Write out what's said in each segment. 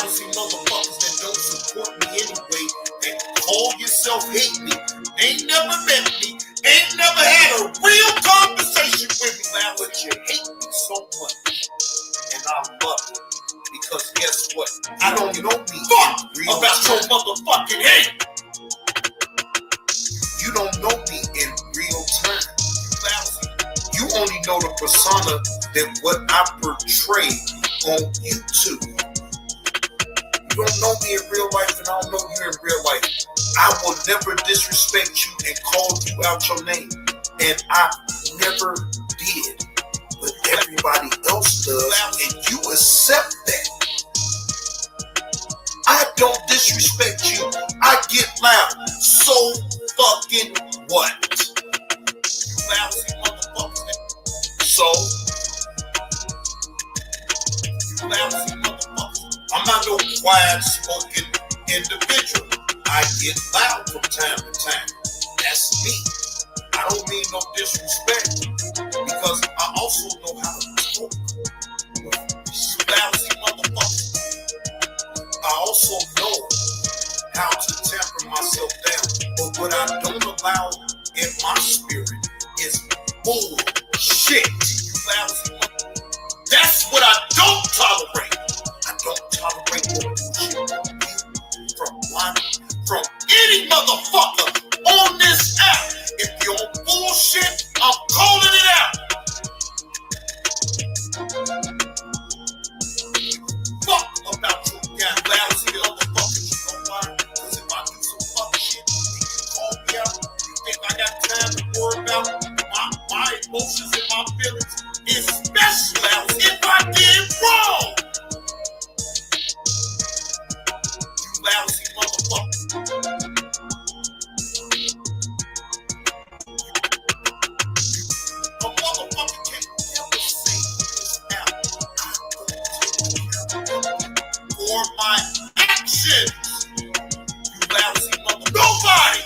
lousy motherfuckers that don't support me anyway, that call yourself hate me, ain't never met me, ain't never had a real conversation with me, man, but you hate me so much, and I love it, because guess what? I don't know me about your motherfucking hate. You don't know me in real time, lousy. You only know the persona that what I portray on YouTube. You don't know me in real life, and I don't know you in real life. I will never disrespect you and call you out your name, and I never did, but everybody else does, and you accept that. I don't disrespect you. I get loud. So fucking what? You lousy motherfucker. So you lousy motherfucker. I'm not no quiet spoken individual. I get loud from time to time. That's me. I don't mean no disrespect, because I also know how to talk. You lousy motherfucker. I also know how to temper myself down, but what I don't allow in my spirit is bullshit. You lousy motherfucker. That's what I don't tolerate. I don't tolerate no bullshit from any motherfucker on this app. If you're on bullshit, I'm calling it out. Fuck about you lousy motherfuckers. You know why? Because if I do some fucking shit, you can call me out. You think I got time to worry about my emotions and my feelings? Especially if I get it wrong. You lousy motherfucker. A motherfucker can't never say this out. For my actions. You lousy motherfucker. Nobody.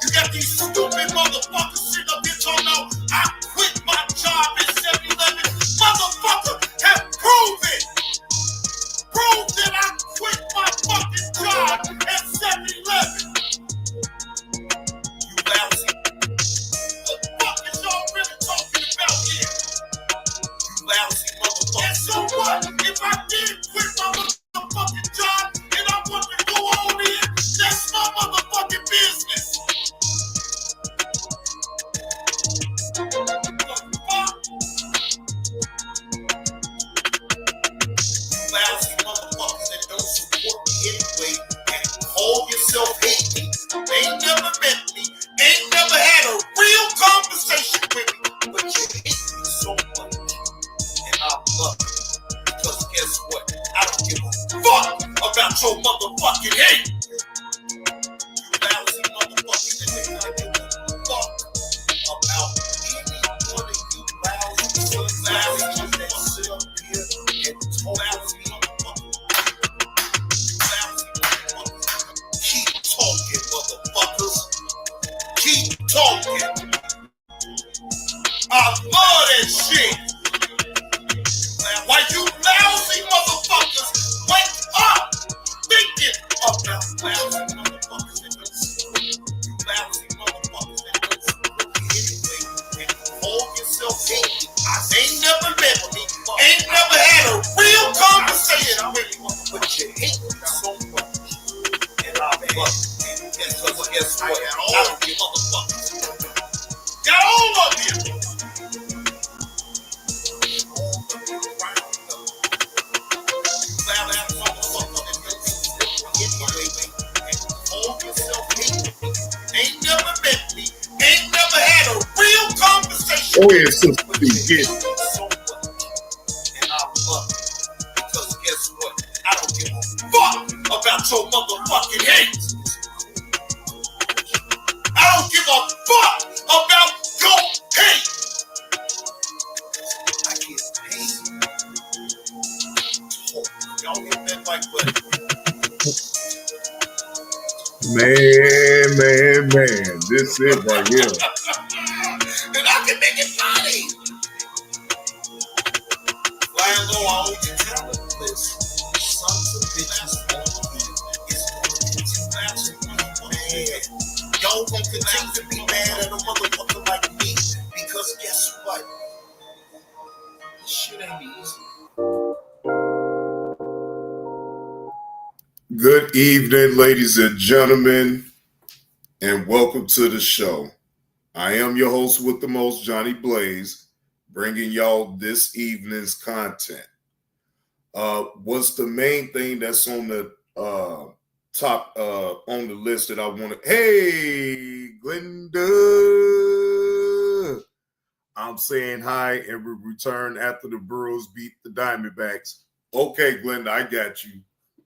You got these stupid motherfuckers sitting up here talking about I quit my job at 7-Eleven. Motherfucker, have proven that I quit my fucking job at 7-Eleven. You lousy. What the fuck is y'all really talking about here? You lousy motherfucker. And so what? If I did quit my motherfucking job and I want to go on in, that's my motherfucking business. Lousy motherfuckers that don't support me anyway and call yourself hate me, ain't never met me, ain't never had a real conversation with me, but you hate me so much, and I love it, because guess what? I don't give a fuck about your motherfucking hate. You lousy motherfuckers that do not give a fuck about any one of you lousy motherfuckers that sit up here and talk lousy. Keep talking, motherfuckers. Keep talking. I love that shit. Why you lousy motherfuckers wake up thinking about lousy motherfuckers that don't support you. You lousy motherfuckers that don't support me anyway and call yourself hate me. I ain't never met me, ain't never had a real conversation with me, but you hate me so much. And I love it. Because guess what? I don't give motherfuckers. Got all of you. Ain't never met me, ain't never had a real conversation. Oh, yeah, sister, please, So much. And I love it. Because guess what? I don't give a fuck about your motherfucking hate. I don't give a fuck about your hate. I get paid. Oh, y'all hit that like button. Man, this is right here. And I can make it funny. Laying low, all you talentless sons of bitches won't be. It's gonna continue to be mad. Y'all gonna continue to be mad at a motherfucker like me because guess what? This shit ain't easy. Good evening, ladies and gentlemen, and welcome to the show. I am your host with the most, Johnny Blaze, bringing y'all this evening's content. What's the main thing that's on the top on the list that I want to? Hey, Glenda. I'm saying hi and we return after the Brewers beat the Diamondbacks. Okay, Glenda, I got you.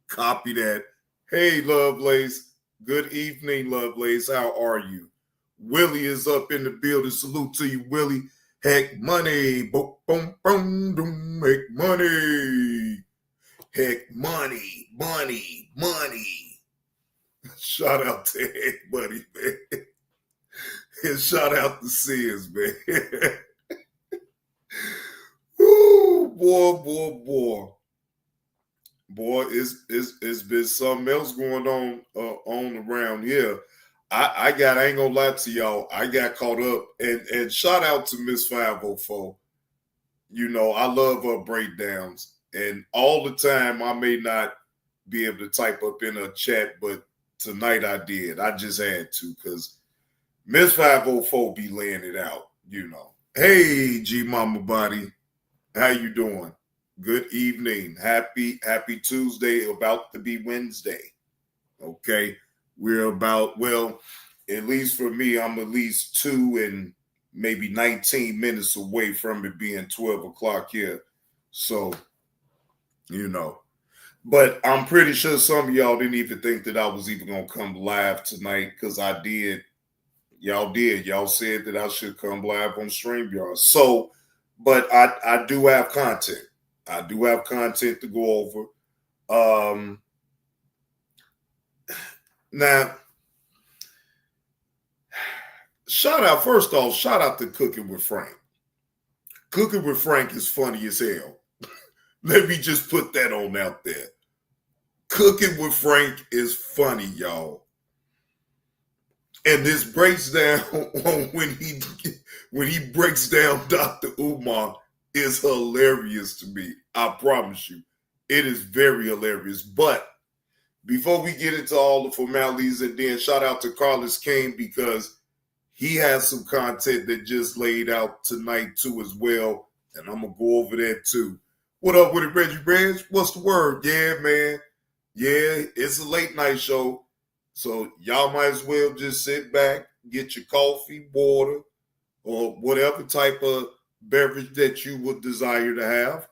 Copy that. Hey, Lovelace. Good evening, Lovelace. How are you? Willie is up in the building. Salute to you, Willie. Heck money. Boom, boom, boom, boom. Heck money. Heck money. Money. Money. Shout out to Heck Money, man. And shout out to Sears, man. Woo, boy. Boy, it's been something else going on around here. I ain't gonna lie to y'all. I got caught up and shout out to Miss 504. You know, I love her breakdowns. And all the time I may not be able to type up in a chat, but tonight I did. I just had to because Miss 504 be laying it out, you know. Hey, G Mama Body. How you doing? Good evening. Happy Tuesday, about to be Wednesday. Okay. We're about, well, at least for me, I'm at least 2 and maybe 19 minutes away from it being 12 o'clock here. So, you know. But I'm pretty sure some of y'all didn't even think that I was even going to come live tonight because I did. Y'all did. Y'all said that I should come live on StreamYard. So, but I do have content. I do have content to go over. Now, shout out to Cooking with Frank. Cooking with Frank is funny as hell. Let me just put that on out there. Cooking with Frank is funny, y'all. And this breaks down when he breaks down Dr. Umar is hilarious to me. I promise you. It is very hilarious. But before we get into all the formalities, and then shout out to Carlos Kane because he has some content that just laid out tonight too as well. And I'm going to go over that too. What up with it, Reggie Reg? What's the word? Yeah, man. Yeah, it's a late night show. So y'all might as well just sit back, get your coffee, water, or whatever type of beverage that you would desire to have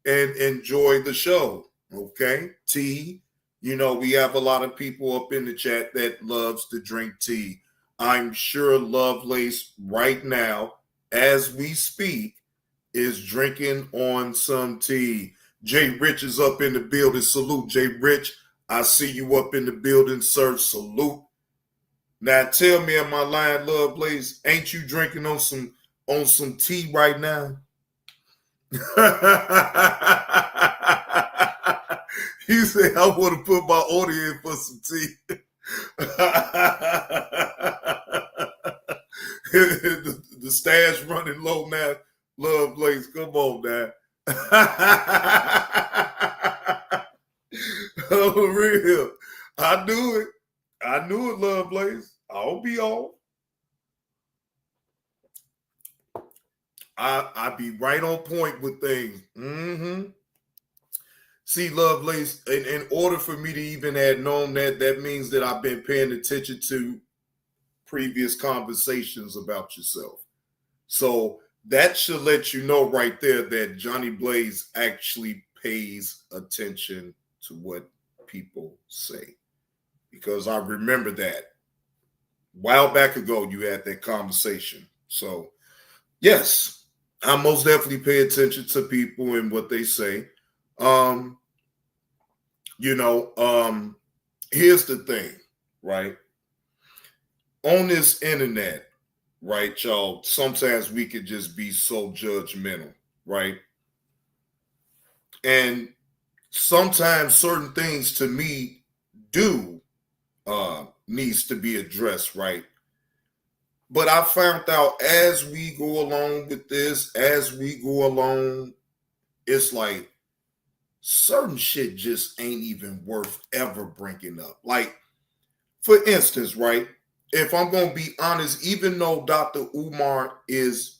and enjoy the show. Okay? Tea. You know, we have a lot of people up in the chat that loves to drink tea. I'm sure Lovelace right now, as we speak, is drinking on some tea. Jay Rich is up in the building. Salute, Jay Rich. I see you up in the building, sir. Salute. Now tell me, am I lying, Lovelace? Ain't you drinking on some tea right now? He said, I want to put my order in for some tea. the stash running low now. Lovelace, come on now. Oh, real. I knew it. Lovelace. I'll be on. I be right on point with things. Mm-hmm. See, Lovelace, in order for me to even have known that means that I've been paying attention to previous conversations about yourself. So that should let you know right there that Johnny Blaze actually pays attention to what people say. Because I remember that a while back ago you had that conversation. So, yes, I most definitely pay attention to people and what they say. Here's the thing, right? On this internet, right, y'all, sometimes we could just be so judgmental, right? And sometimes certain things to me do needs to be addressed, right? But I found out as we go along with this, as we go along, it's like certain shit just ain't even worth ever bringing up. Like, for instance, right? If I'm going to be honest, even though Dr. Umar is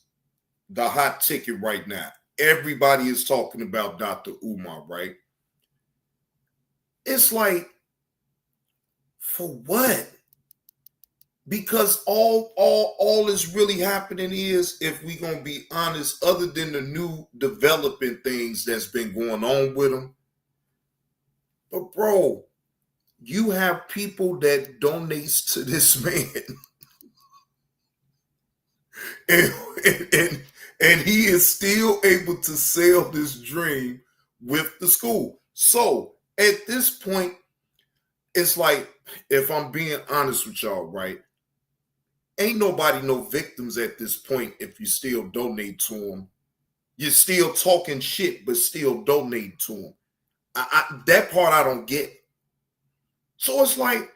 the hot ticket right now, everybody is talking about Dr. Umar, right? It's like, for what? Because all is really happening is, if we gonna be honest, other than the new developing things that's been going on with them. But bro, you have people that donates to this man, and, and he is still able to sell this dream with the school. So at this point, it's like, if I'm being honest with y'all, right? Ain't nobody no victims at this point if you still donate to them. You're still talking shit, but still donate to them. That part I don't get. So it's like,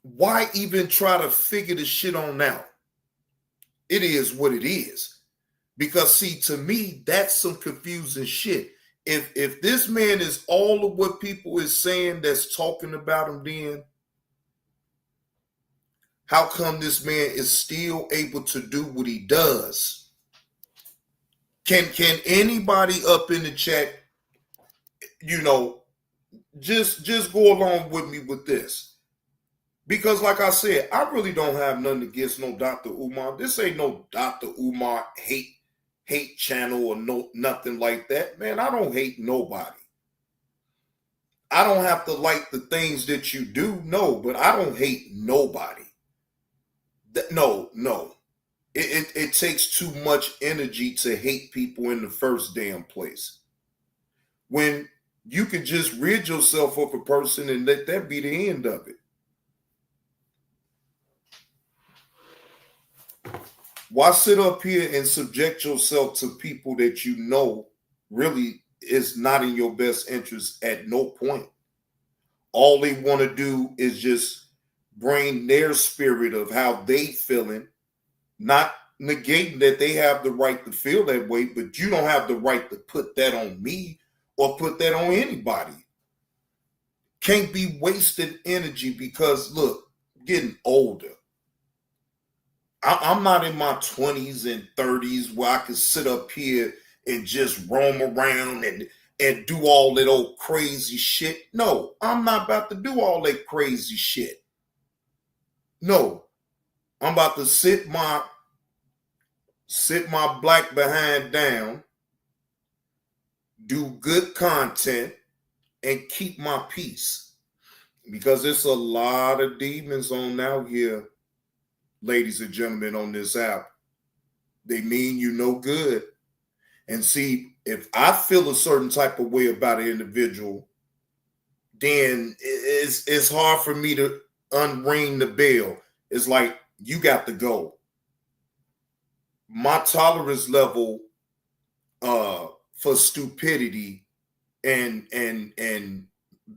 why even try to figure the shit on out? It is what it is. Because see, to me, that's some confusing shit. If this man is all of what people is saying that's talking about him, then how come this man is still able to do what he does? Can anybody up in the chat, just go along with me with this? Because like I said, I really don't have nothing against no Dr. Umar. This ain't no Dr. Umar hate channel or nothing like that. Man, I don't hate nobody. I don't have to like the things that you do, no, but I don't hate nobody. No. It takes too much energy to hate people in the first damn place. When you could just rid yourself of a person and let that be the end of it. Why sit up here and subject yourself to people that you know really is not in your best interest at no point? All they want to do is just bring their spirit of how they feeling, not negating that they have the right to feel that way, but you don't have the right to put that on me or put that on anybody. Can't be wasted energy because, look, getting older. I'm not in my 20s and 30s where I can sit up here and just roam around and do all that old crazy shit. No, I'm not about to do all that crazy shit. No, I'm about to sit my black behind down, do good content, and keep my peace. Because it's a lot of demons on out here, ladies and gentlemen, on this app. They mean you no good. And see, if I feel a certain type of way about an individual, then it's hard for me to unring the bell. It's like, you got to go. My tolerance level for stupidity and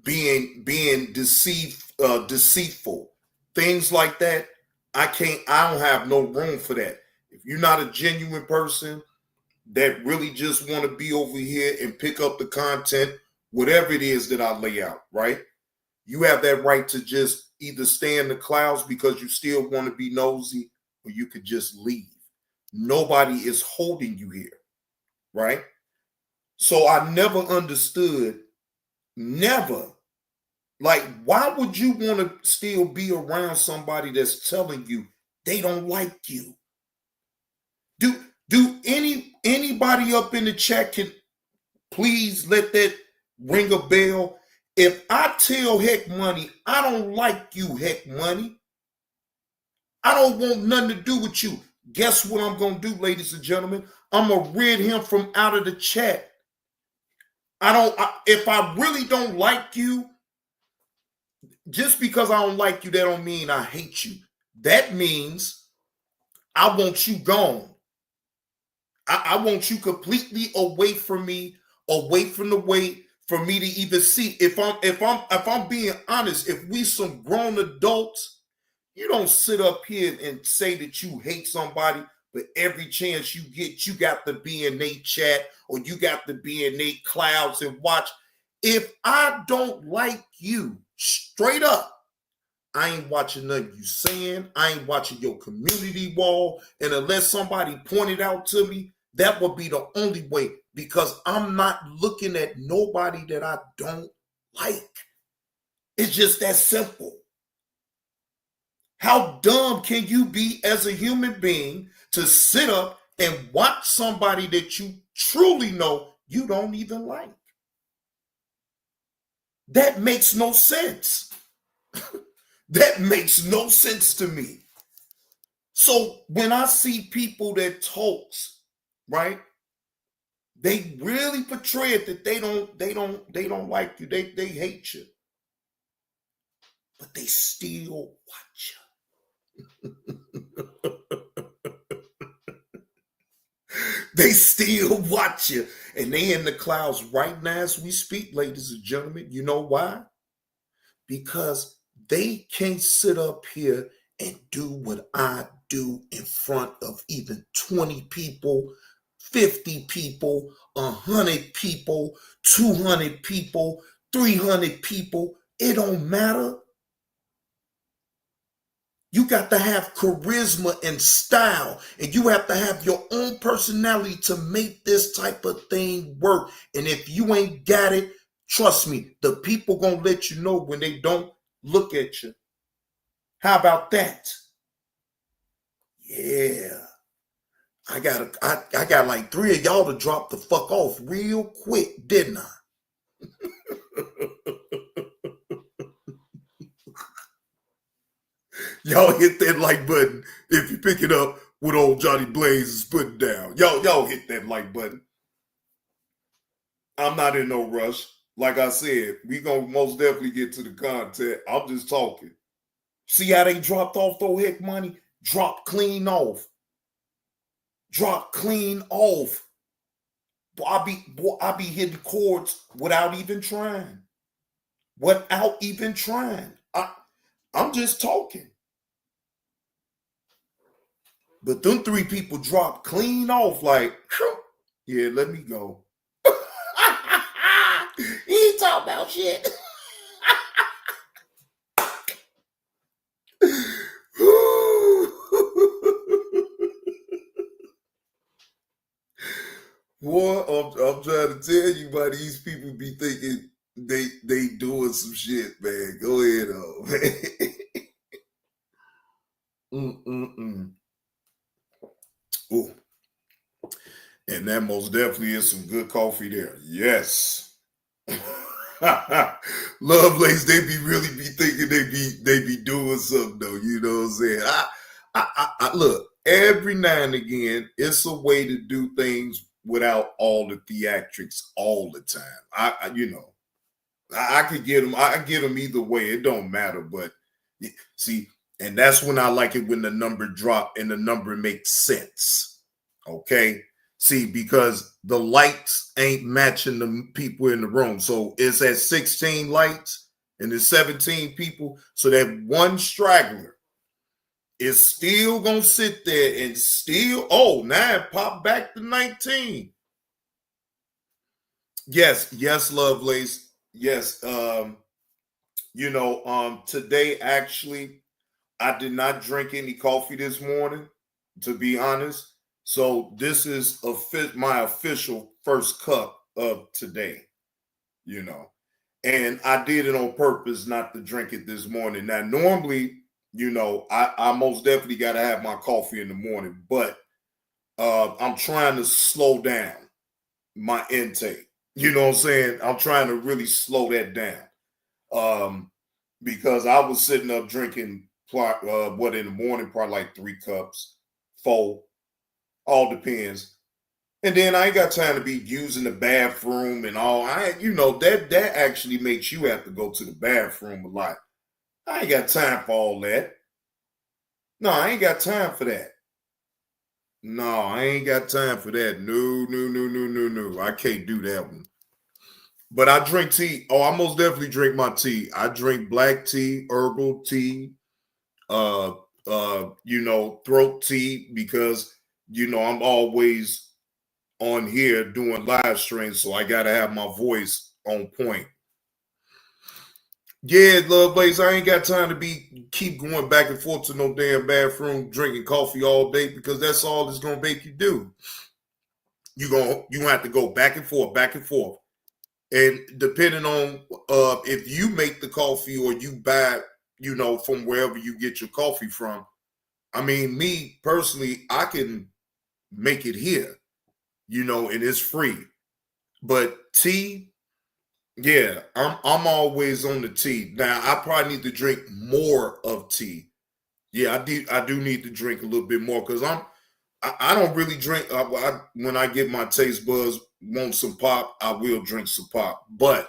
being deceitful, things like that, I don't have no room for that. If you're not a genuine person that really just want to be over here and pick up the content, whatever it is that I lay out, right? You have that right to just either stay in the clouds because you still want to be nosy, or you could just leave. Nobody is holding you here, right? So I never understood, never. Like, why would you want to still be around somebody that's telling you they don't like you? Do anybody up in the chat can please let that ring a bell? If I tell Heck Money, I don't like you, Heck Money, I don't want nothing to do with you, guess what I'm going to do, ladies and gentlemen? I'm going to rid him from out of the chat. If I really don't like you, just because I don't like you, that don't mean I hate you. That means I want you gone. I want you completely away from me away from the way for me to even see. If I'm being honest, if we some grown adults, you don't sit up here and say that you hate somebody, but every chance you get, you got to be in their chat or you got to be in their clouds and watch. If I don't like you, straight up, I ain't watching nothing you saying. I ain't watching your community wall. And unless somebody pointed out to me, that would be the only way, because I'm not looking at nobody that I don't like. It's just that simple. How dumb can you be as a human being to sit up and watch somebody that you truly know you don't even like? That makes no sense. That makes no sense to me. So when I see people that talks, right, they really portray it that they don't like you. They hate you. But they still watch you. They still watch you. And they in the clouds right now as we speak, ladies and gentlemen. You know why? Because they can't sit up here and do what I do in front of even 20 people, 50 people, 100 people, 200 people, 300 people. It don't matter. You got to have charisma and style, and you have to have your own personality to make this type of thing work. And if you ain't got it, trust me, the people gonna let you know when they don't look at you. How about that? Yeah. I got like 3 of y'all to drop the fuck off real quick, didn't I? Y'all hit that like button if you pick it up what old Johnny Blaze is putting down. Y'all hit that like button. I'm not in no rush. Like I said, we gonna most definitely get to the content. I'm just talking. See how they dropped off though, heck money? Drop clean off. Drop clean off. Boy, I be hitting chords without even trying. Without even trying. I'm just talking. But them 3 people dropped clean off like, yeah, let me go. He ain't talking about shit. Boy, I'm trying to tell you, why these people be thinking they doing some shit, man. Go ahead, man. Ooh. And that most definitely is some good coffee there. Yes. Lovelace, they really be thinking they be doing something though. You know what I'm saying? I look, every now and again, it's a way to do things without all the theatrics all the time. I could get them. I get them either way. It don't matter. But see, and that's when I like it when the number drop and the number makes sense. Okay. See, because the lights ain't matching the people in the room. So it's at 16 lights and there's 17 people. So that one straggler is still going to sit there and still, now it popped back to 19. Yes, Lovelace. Yes. Today actually, I did not drink any coffee this morning, to be honest. So this is my official first cup of today, and I did it on purpose not to drink it this morning. Now, normally, I most definitely got to have my coffee in the morning, but I'm trying to slow down my intake. You know what I'm saying? I'm trying to really slow that down because I was sitting up drinking in the morning, probably like 3 cups, 4. All depends. And then I ain't got time to be using the bathroom and all. That actually makes you have to go to the bathroom a lot. I ain't got time for all that. No, I ain't got time for that. No, I ain't got time for that. No. I can't do that one. But I drink tea. Oh, I most definitely drink my tea. I drink black tea, herbal tea, throat tea, because I'm always on here doing live streams, so I gotta have my voice on point. Yeah, Love Blaze, I ain't got time to keep going back and forth to no damn bathroom drinking coffee all day, because that's all it's gonna make you do. You have to go back and forth, back and forth. And depending on if you make the coffee or you buy, from wherever you get your coffee from. I mean, me personally, I can make it here, and it's free. But tea, yeah, I'm always on the tea. Now I probably need to drink more of tea. Yeah, I do need to drink a little bit more, because I don't really drink. When I get my taste buds want some pop, I will drink some pop, but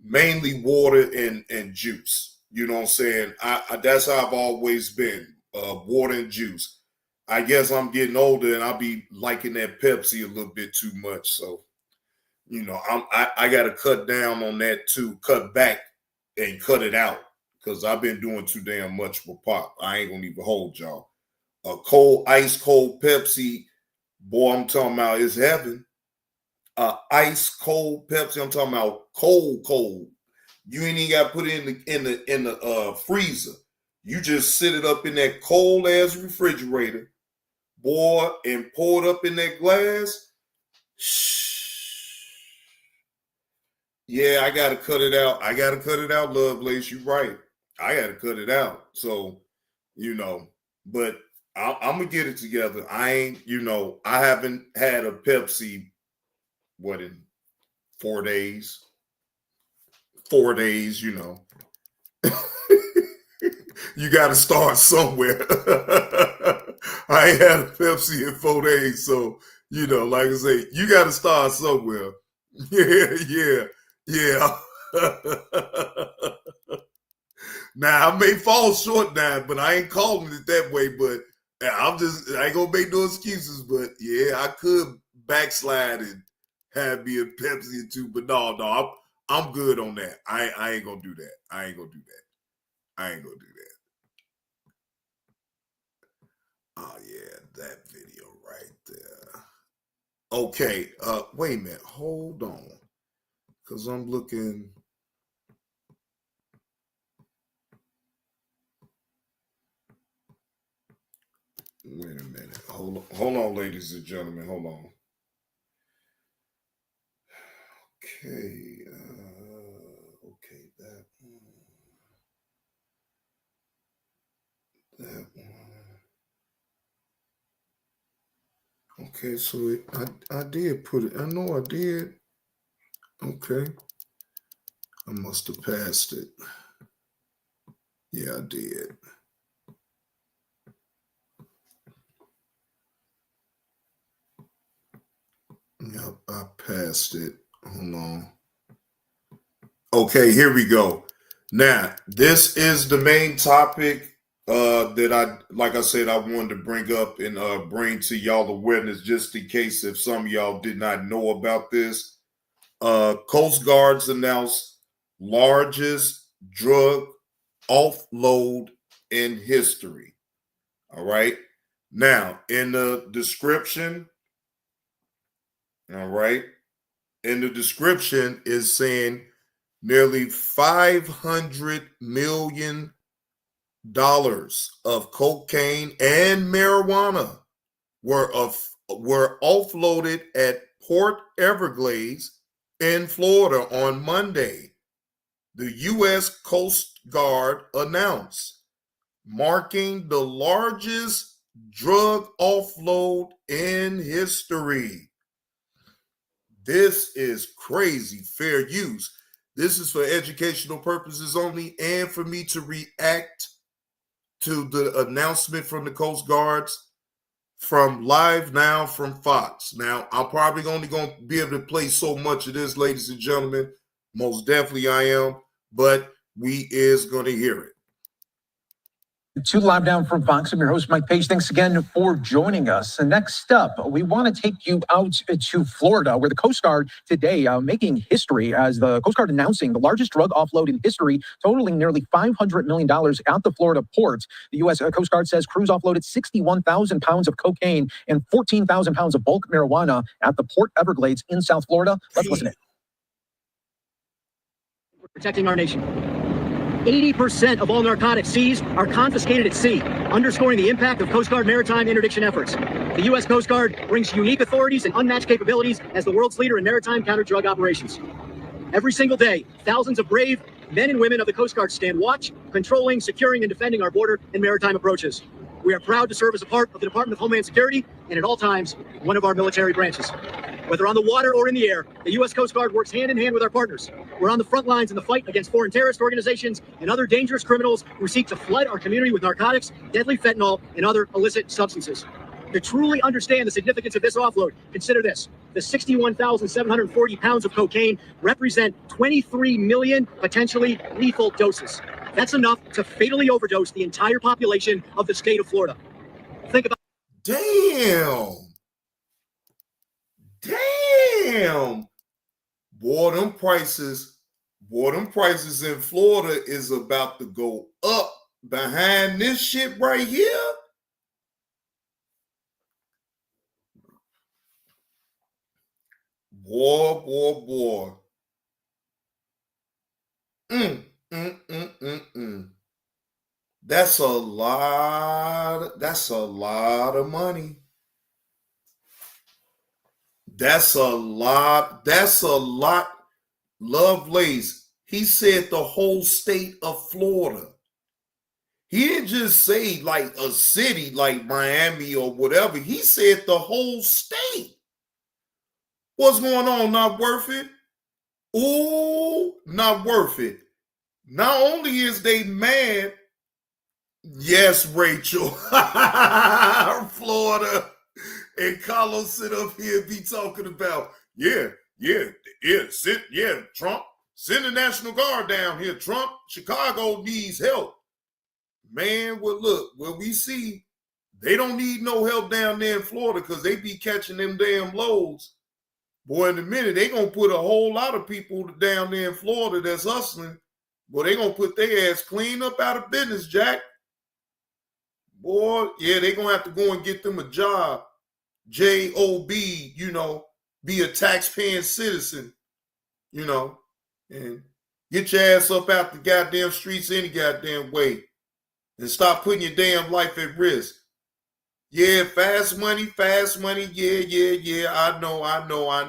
mainly water and juice. You know what I'm saying? That's how I've always been. Water and juice. I guess I'm getting older and I'll be liking that Pepsi a little bit too much. So, I got to cut down on that too, cut back and cut it out, because I've been doing too damn much for pop. I ain't gonna even hold y'all. A ice cold Pepsi, boy, I'm talking about it's heaven. Ice cold Pepsi, I'm talking about cold. You ain't even got to put it in the freezer. You just sit it up in that cold ass refrigerator, boy, and pour it up in that glass. Yeah, I gotta cut it out. Love Lace. You right. I gotta cut it out. So, but I'm gonna get it together. I ain't, I haven't had a Pepsi, in 4 days. 4 days, you got to start somewhere. I ain't had a Pepsi in 4 days, so like I say, you got to start somewhere. Yeah. Now I may fall short now, but I ain't calling it that way. But I ain't gonna make no excuses. But yeah, I could backslide and have me a Pepsi or two. But no, I'm good on that. I ain't gonna do that. I ain't gonna do that. Oh yeah, that video right there. Okay, wait a minute. Hold on. Cause I'm looking. Wait a minute. Hold on, ladies and gentlemen. Hold on. Okay. Okay, that one. That one. Okay, so I did put it. I know I did. Okay. I must have passed it. Yeah, I did. Yep, I passed it. Hold on. Okay, here we go. Now, this is the main topic that like I said, I wanted to bring up and bring to y'all awareness, just in case if some of y'all did not know about this. Coast Guards announced largest drug offload in history. All right. Now, in the description, all right, in the description is saying nearly $500 million of cocaine and marijuana were offloaded at Port Everglades in Florida on Monday, the U.S. Coast Guard announced, marking the largest drug offload in history. This is crazy. Fair use. This is for educational purposes only, and for me to react to the announcement from the Coast Guards from Live Now from Fox. Now, I'm probably only going to be able to play so much of this, ladies and gentlemen. Most definitely I am, but we is going to hear it. To Live Down from Fox, I'm your host, Mike Page. Thanks again for joining us. And next up, we want to take you out to Florida, where the Coast Guard today making history as the Coast Guard announcing the largest drug offload in history, totaling nearly $500 million at the Florida port. The U.S. Coast Guard says crews offloaded 61,000 pounds of cocaine and 14,000 pounds of bulk marijuana at the Port Everglades in South Florida. Let's listen in. We're protecting our nation. 80% of all narcotics seized are confiscated at sea, underscoring the impact of Coast Guard maritime interdiction efforts. The U.S. Coast Guard brings unique authorities and unmatched capabilities as the world's leader in maritime counter-drug operations. Every single day, thousands of brave men and women of the Coast Guard stand watch, controlling, securing, and defending our border and maritime approaches. We are proud to serve as a part of the Department of Homeland Security and at all times, one of our military branches. Whether on the water or in the air, the U.S. Coast Guard works hand in hand with our partners. We're on the front lines in the fight against foreign terrorist organizations and other dangerous criminals who seek to flood our community with narcotics, deadly fentanyl, and other illicit substances. To truly understand the significance of this offload, consider this. The 61,740 pounds of cocaine represent 23 million potentially lethal doses. That's enough to fatally overdose the entire population of the state of Florida. Think about. Damn. Boy, them prices in Florida is about to go up behind this shit right here. Boy. That's a lot of money. That's a lot. Lovelace, he said the whole state of Florida. He didn't just say like a city like Miami or whatever. He said the whole state. What's going on? Not worth it? Ooh, not worth it. Not only is they mad, yes, Rachel, Florida, and Carlos sit up here and be talking about, Trump, send the National Guard down here. Trump, Chicago needs help. Man, well, look, we see they don't need no help down there in Florida because they be catching them damn loads. Boy, in a minute, they going to put a whole lot of people down there in Florida that's hustling. Boy, they going to put their ass clean up out of business, Jack. Boy, yeah, they going to have to go and get them a job. JOB, be a tax-paying citizen, and get your ass up out the goddamn streets any goddamn way and stop putting your damn life at risk. Yeah, fast money. Yeah, I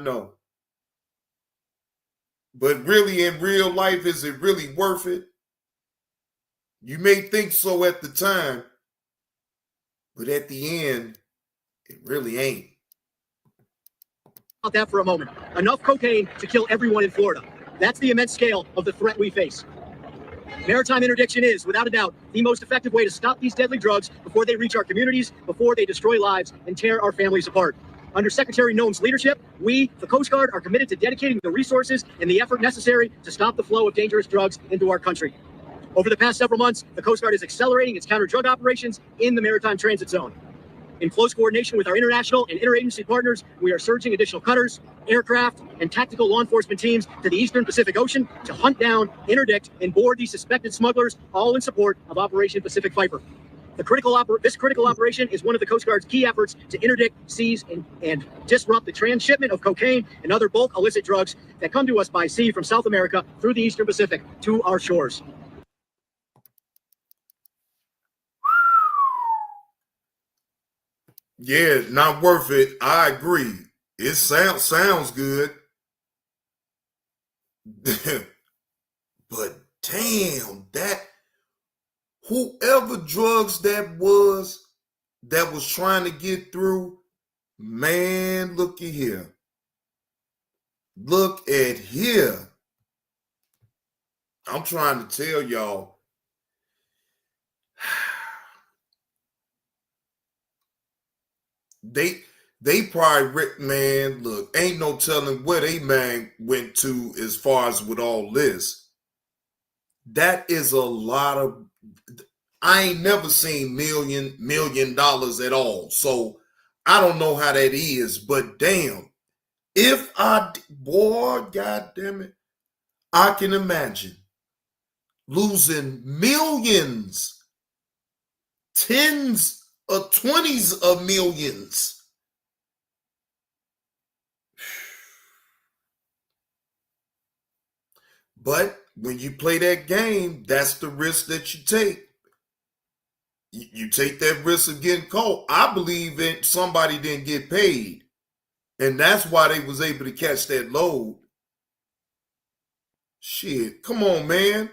know. But really, in real life, is it really worth it? You may think so at the time, but at the end, it really ain't. About that for a moment. Enough cocaine to kill everyone in Florida. That's the immense scale of the threat we face. Maritime interdiction is, without a doubt, the most effective way to stop these deadly drugs before they reach our communities, before they destroy lives and tear our families apart. Under Secretary Noem's leadership, we, the Coast Guard, are committed to dedicating the resources and the effort necessary to stop the flow of dangerous drugs into our country. Over the past several months, the Coast Guard is accelerating its counter-drug operations in the Maritime Transit Zone. In close coordination with our international and interagency partners, we are surging additional cutters, aircraft, and tactical law enforcement teams to the Eastern Pacific Ocean to hunt down, interdict, and board these suspected smugglers, all in support of Operation Pacific Viper. This critical operation is one of the Coast Guard's key efforts to interdict, seize, and disrupt the transshipment of cocaine and other bulk illicit drugs that come to us by sea from South America through the Eastern Pacific to our shores. Yeah, not worth it. I agree. It sounds good. But damn, that whoever drugs that was trying to get through, man, look at here. Look at here. I'm trying to tell y'all. They probably, man, look, ain't no telling where they man went to as far as with all this. That is a lot of, I ain't never seen million dollars at all. So I don't know how that is, but damn, if boy, god damn it, I can imagine losing millions, tens of 20s of millions. But when you play that game, that's the risk that you take. You take that risk of getting caught. I believe that somebody didn't get paid, and that's why they was able to catch that load. Shit, come on, man.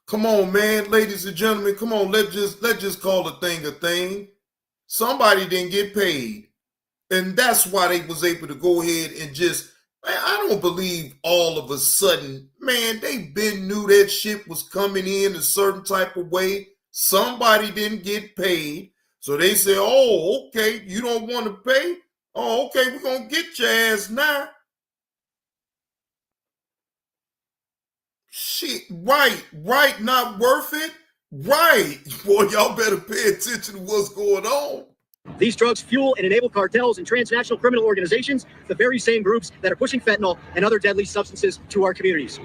Come on, man, ladies and gentlemen. Come on, let's just call a thing a thing. Somebody didn't get paid, and that's why they was able to go ahead and just. Man, I don't believe all of a sudden, man, they been knew that shit was coming in a certain type of way. Somebody didn't get paid. So they say, oh, okay, you don't want to pay? Oh, okay, we're going to get your ass now. Shit, right, not worth it? Right. Boy, y'all better pay attention to what's going on. These drugs fuel and enable cartels and transnational criminal organizations, the very same groups that are pushing fentanyl and other deadly substances to our communities.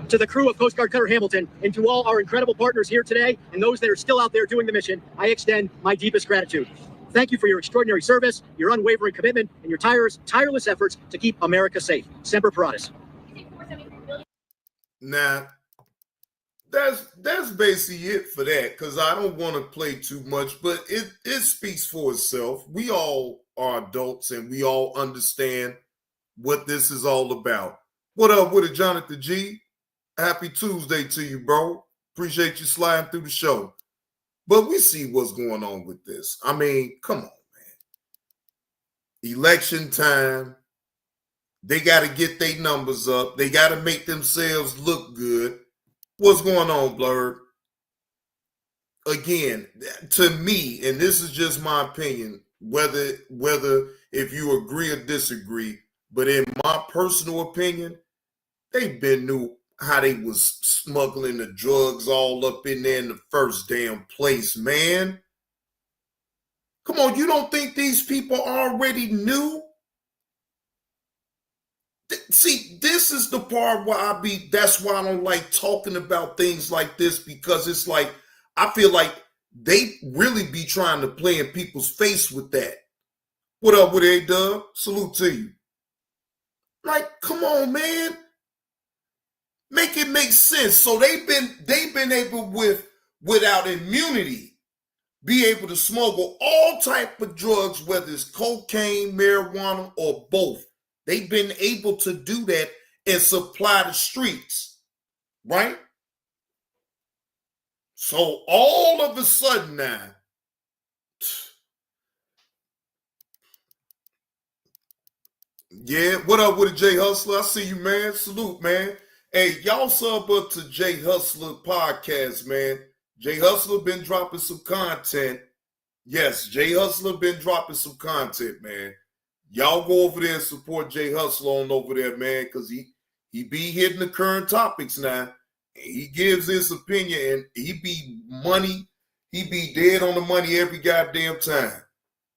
To the crew of Coast Guard Cutter Hamilton and to all our incredible partners here today and those that are still out there doing the mission, I extend my deepest gratitude. Thank you for your extraordinary service, your unwavering commitment, and your tireless efforts to keep America safe. Semper Paratus. Now, that's basically it for that, because I don't want to play too much, but it speaks for itself. We all are adults and we all understand what this is all about. What up with it, Jonathan G? Happy Tuesday to you, bro. Appreciate you sliding through the show. But we see what's going on with this. I mean, come on, man. Election time. They got to get their numbers up. They got to make themselves look good. What's going on, Blurred? Again, to me, and this is just my opinion, whether if you agree or disagree, but in my personal opinion, they been knew how they was smuggling the drugs all up in there in the first damn place, man. Come on, you don't think these people already knew? See, this is the part where that's why I don't like talking about things like this, because it's like, I feel like they really be trying to play in people's face with that. What up with it, Dub? Salute to you. Like, come on, man. Make it make sense. So they've been able without immunity, be able to smuggle all type of drugs, whether it's cocaine, marijuana, or both. They've been able to do that and supply the streets, right? So all of a sudden now, yeah, what up with it, Jay Hustler? I see you, man. Salute, man. Hey, y'all sub up to Jay Hustler podcast, man. Jay Hustler been dropping some content. Yes, Jay Hustler been dropping some content, man. Y'all go over there and support Jay Hustler on over there, man, because he be hitting the current topics now. He gives his opinion, and he be dead on the money every goddamn time.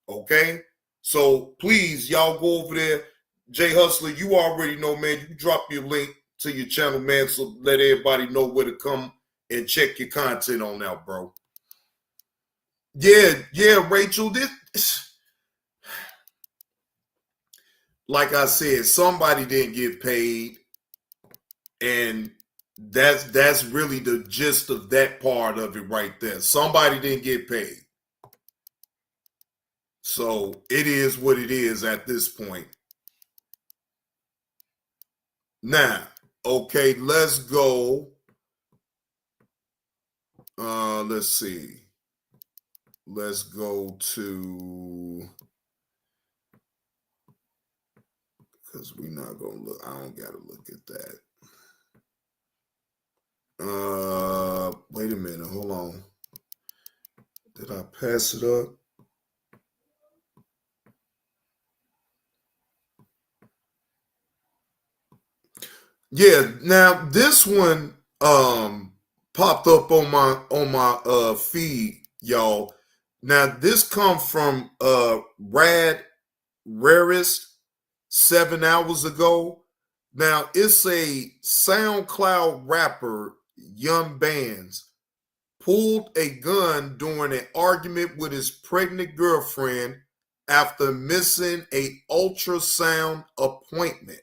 Okay? So please, y'all go over there. Jay Hustler, you already know, man. You can drop your link to your channel, man, so let everybody know where to come and check your content on out, bro. Yeah, Rachel, this... Like I said, somebody didn't get paid, and that's really the gist of that part of it right there. Somebody didn't get paid. So it is what it is at this point. Now, okay, let's go. Let's see. Let's go to... Because we're not going to look. I don't got to look at that. Wait a minute. Hold on. Did I pass it up? Yeah. Now, this one popped up on my feed, y'all. Now this comes from Rarest 7 hours ago. Now it's a SoundCloud rapper, Young Bands, pulled a gun during an argument with his pregnant girlfriend after missing a ultrasound appointment.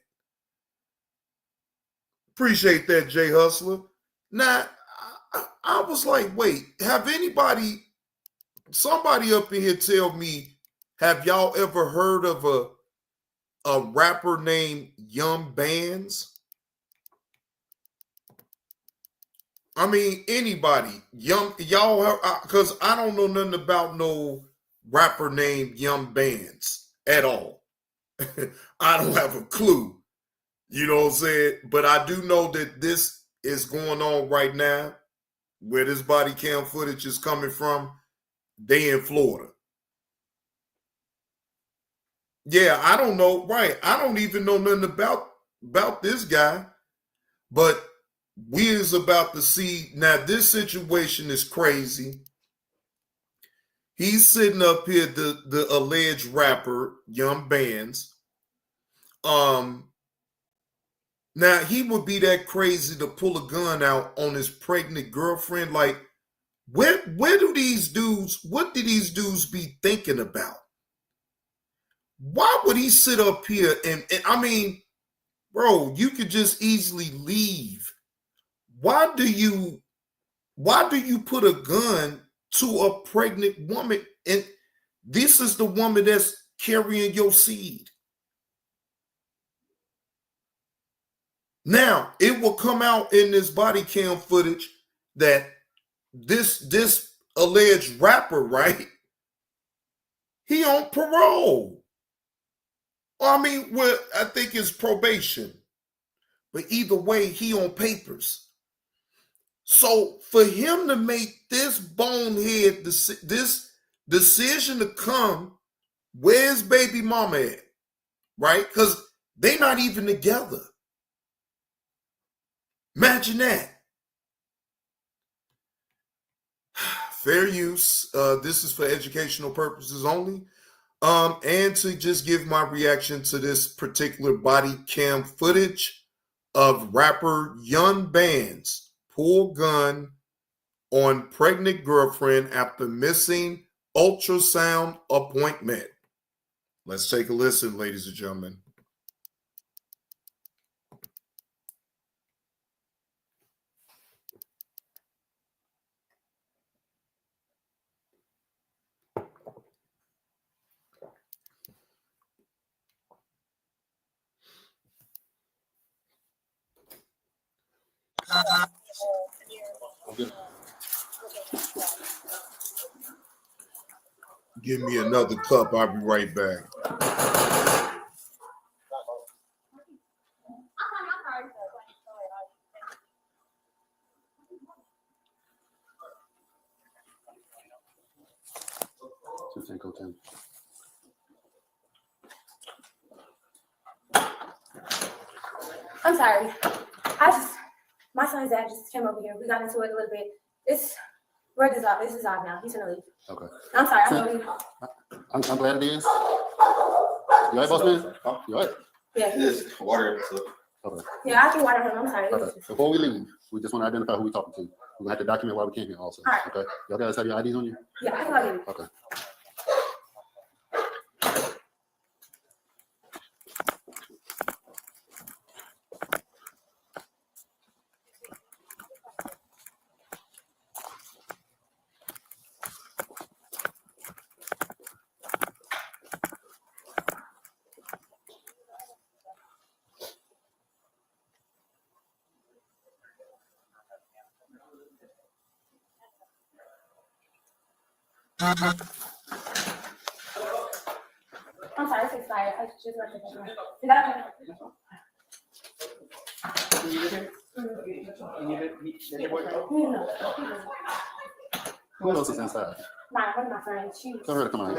Appreciate that, Jay Hustler. Now, I was like, wait, have somebody up in here tell me, have y'all ever heard of a rapper named Young Bands? I mean, anybody, y'all, because I don't know nothing about no rapper named Young Bands at all. I don't have a clue. You know what I'm saying? But I do know that this is going on right now. Where this body cam footage is coming from, they in Florida. Yeah, I don't know. Right. I don't even know nothing about this guy. But we is about to see. Now, this situation is crazy. He's sitting up here, the alleged rapper, Young Bands. Now, he would be that crazy to pull a gun out on his pregnant girlfriend. Like, where do these dudes, what do these dudes be thinking about? Why would he sit up here and I mean, bro, you could just easily leave. Why do you put a gun to a pregnant woman? And this is the woman that's carrying your seed. Now, it will come out in this body cam footage that this alleged rapper, right? He on parole. I mean, well, I think it's probation. But either way, he on papers. So for him to make this bonehead, this decision to come, where's baby mama at? Right? Because they're not even together. Imagine that. Fair use. This is for educational purposes only. And to just give my reaction to this particular body cam footage of rapper Young Bands pull gun on pregnant girlfriend after missing ultrasound appointment. Let's take a listen, ladies and gentlemen. Give me another cup. I'll be right back. I'm sorry. My son's dad just came over here. We got into it a little bit. Word is off. This is off now. He's gonna leave. Okay. I'm sorry. I'm glad it is. You alright, boss man? You alright? Yeah. Just water him. Okay. Yeah, I can water him. I'm sorry. Okay. Before we leave, we just want to identify who we're talking to. We're gonna have to document why we came here also. All right. Okay. Y'all guys have your IDs on you? Yeah, I can log in. Okay. I'm sorry, it's expired. I just left it. Is that no. Who else is inside? One of my friends. Tell her to come out.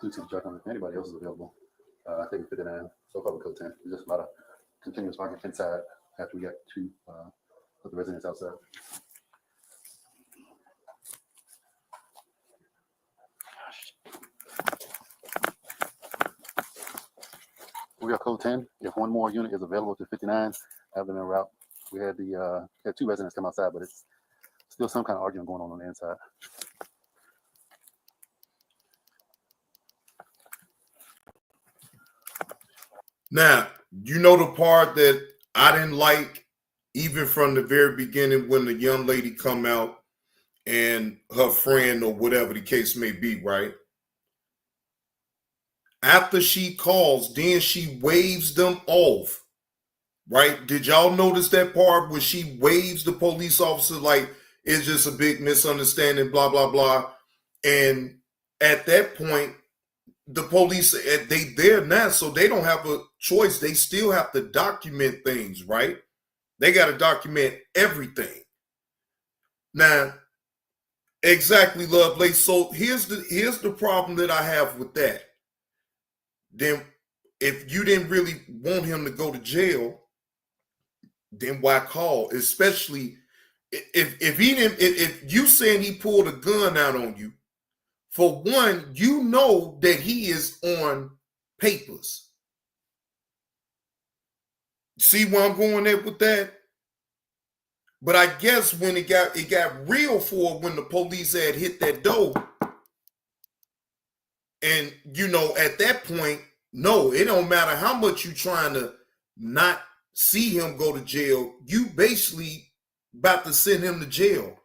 Due to the truck, if anybody else is available, I think 59, so far we code 10. We just about to continuous argument inside after we got two of the residents outside. We are code 10. If one more unit is available to 59, have them en route. We had had two residents come outside, but it's still some kind of argument going on the inside. Now, you know the part that I didn't like, even from the very beginning, when the young lady come out and her friend or whatever the case may be, right? After she calls, then she waves them off, right? Did y'all notice that part where she waves the police officer like it's just a big misunderstanding, blah, blah, blah. And at that point, the police, they there now, so they don't have a choice. They still have to document things, right? They got to document everything. Now, exactly, Lovelace. So here's the problem that I have with that. Then if you didn't really want him to go to jail, then why call? Especially if he didn't, if you saying he pulled a gun out on you, for one, you know that he is on papers. See where I'm going at with that? But I guess when it got real for when the police had hit that door, and you know, at that point, no, it don't matter how much you trying to not see him go to jail, you basically about to send him to jail.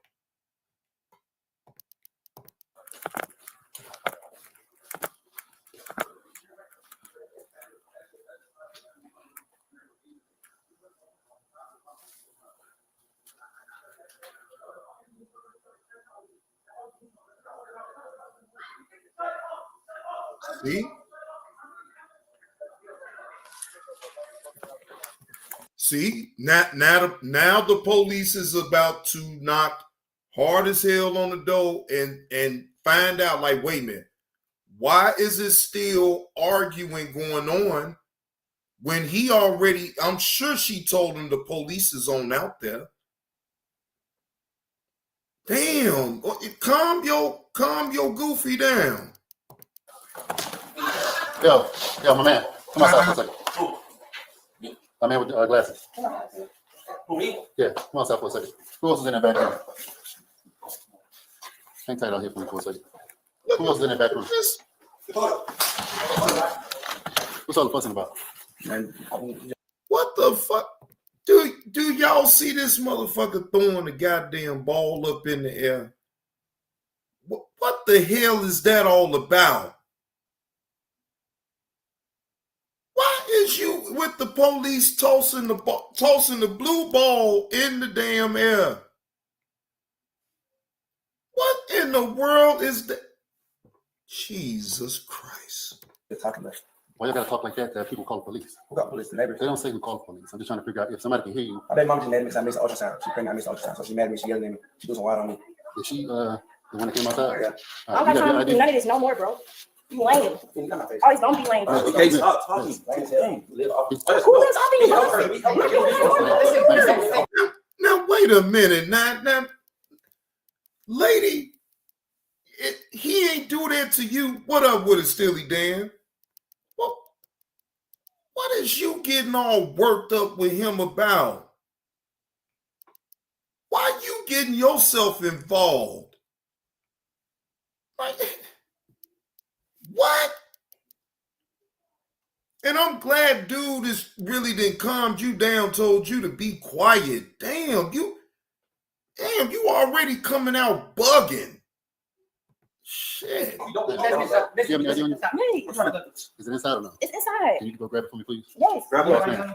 See, now the police is about to knock hard as hell on the door and find out, like, wait a minute, why is it still arguing going on when he already, I'm sure she told him the police is on out there. Damn, calm your goofy down. Yo, my man, come outside for a second. My man with glasses. Who, me? Yeah, come outside for a second. Who else is in that back room? Hang tight out here for me for a second. Who else is in that back room? What's all the fussing about? What the fuck? Do y'all see this motherfucker throwing the goddamn ball up in the air? What the hell is that all about? Why is you with the police tossing the blue ball in the damn air? What in the world is that? Jesus Christ. They're talking about. Why you gotta talk like that? That people call the police. Who got police? The neighbors. They don't say who called the police. I'm just trying to figure out if somebody can hear you. I bet mom just mad at me because I missed the ultrasound. She pregnant, I missed the ultrasound. So she mad at me. She yelling at me. She doing some wild on me. Is she the one that came outside? Yeah. All I right, don't got time to do none of this no more, bro. You lame. You got my face. Always don't be lame. Okay, stop talking. Who lives off you? Now wait a minute. Now, lady, he ain't do that to you. What up with it, Steely Dan? What is you getting all worked up with him about? Why you getting yourself involved? Like, what? And I'm glad dude is really done calmed you down, told you to be quiet. Damn, you already coming out bugging. Shit. Is it inside or no? It's inside. Can you go grab it for me, please? Yes. Grab Yes, it. ma'am.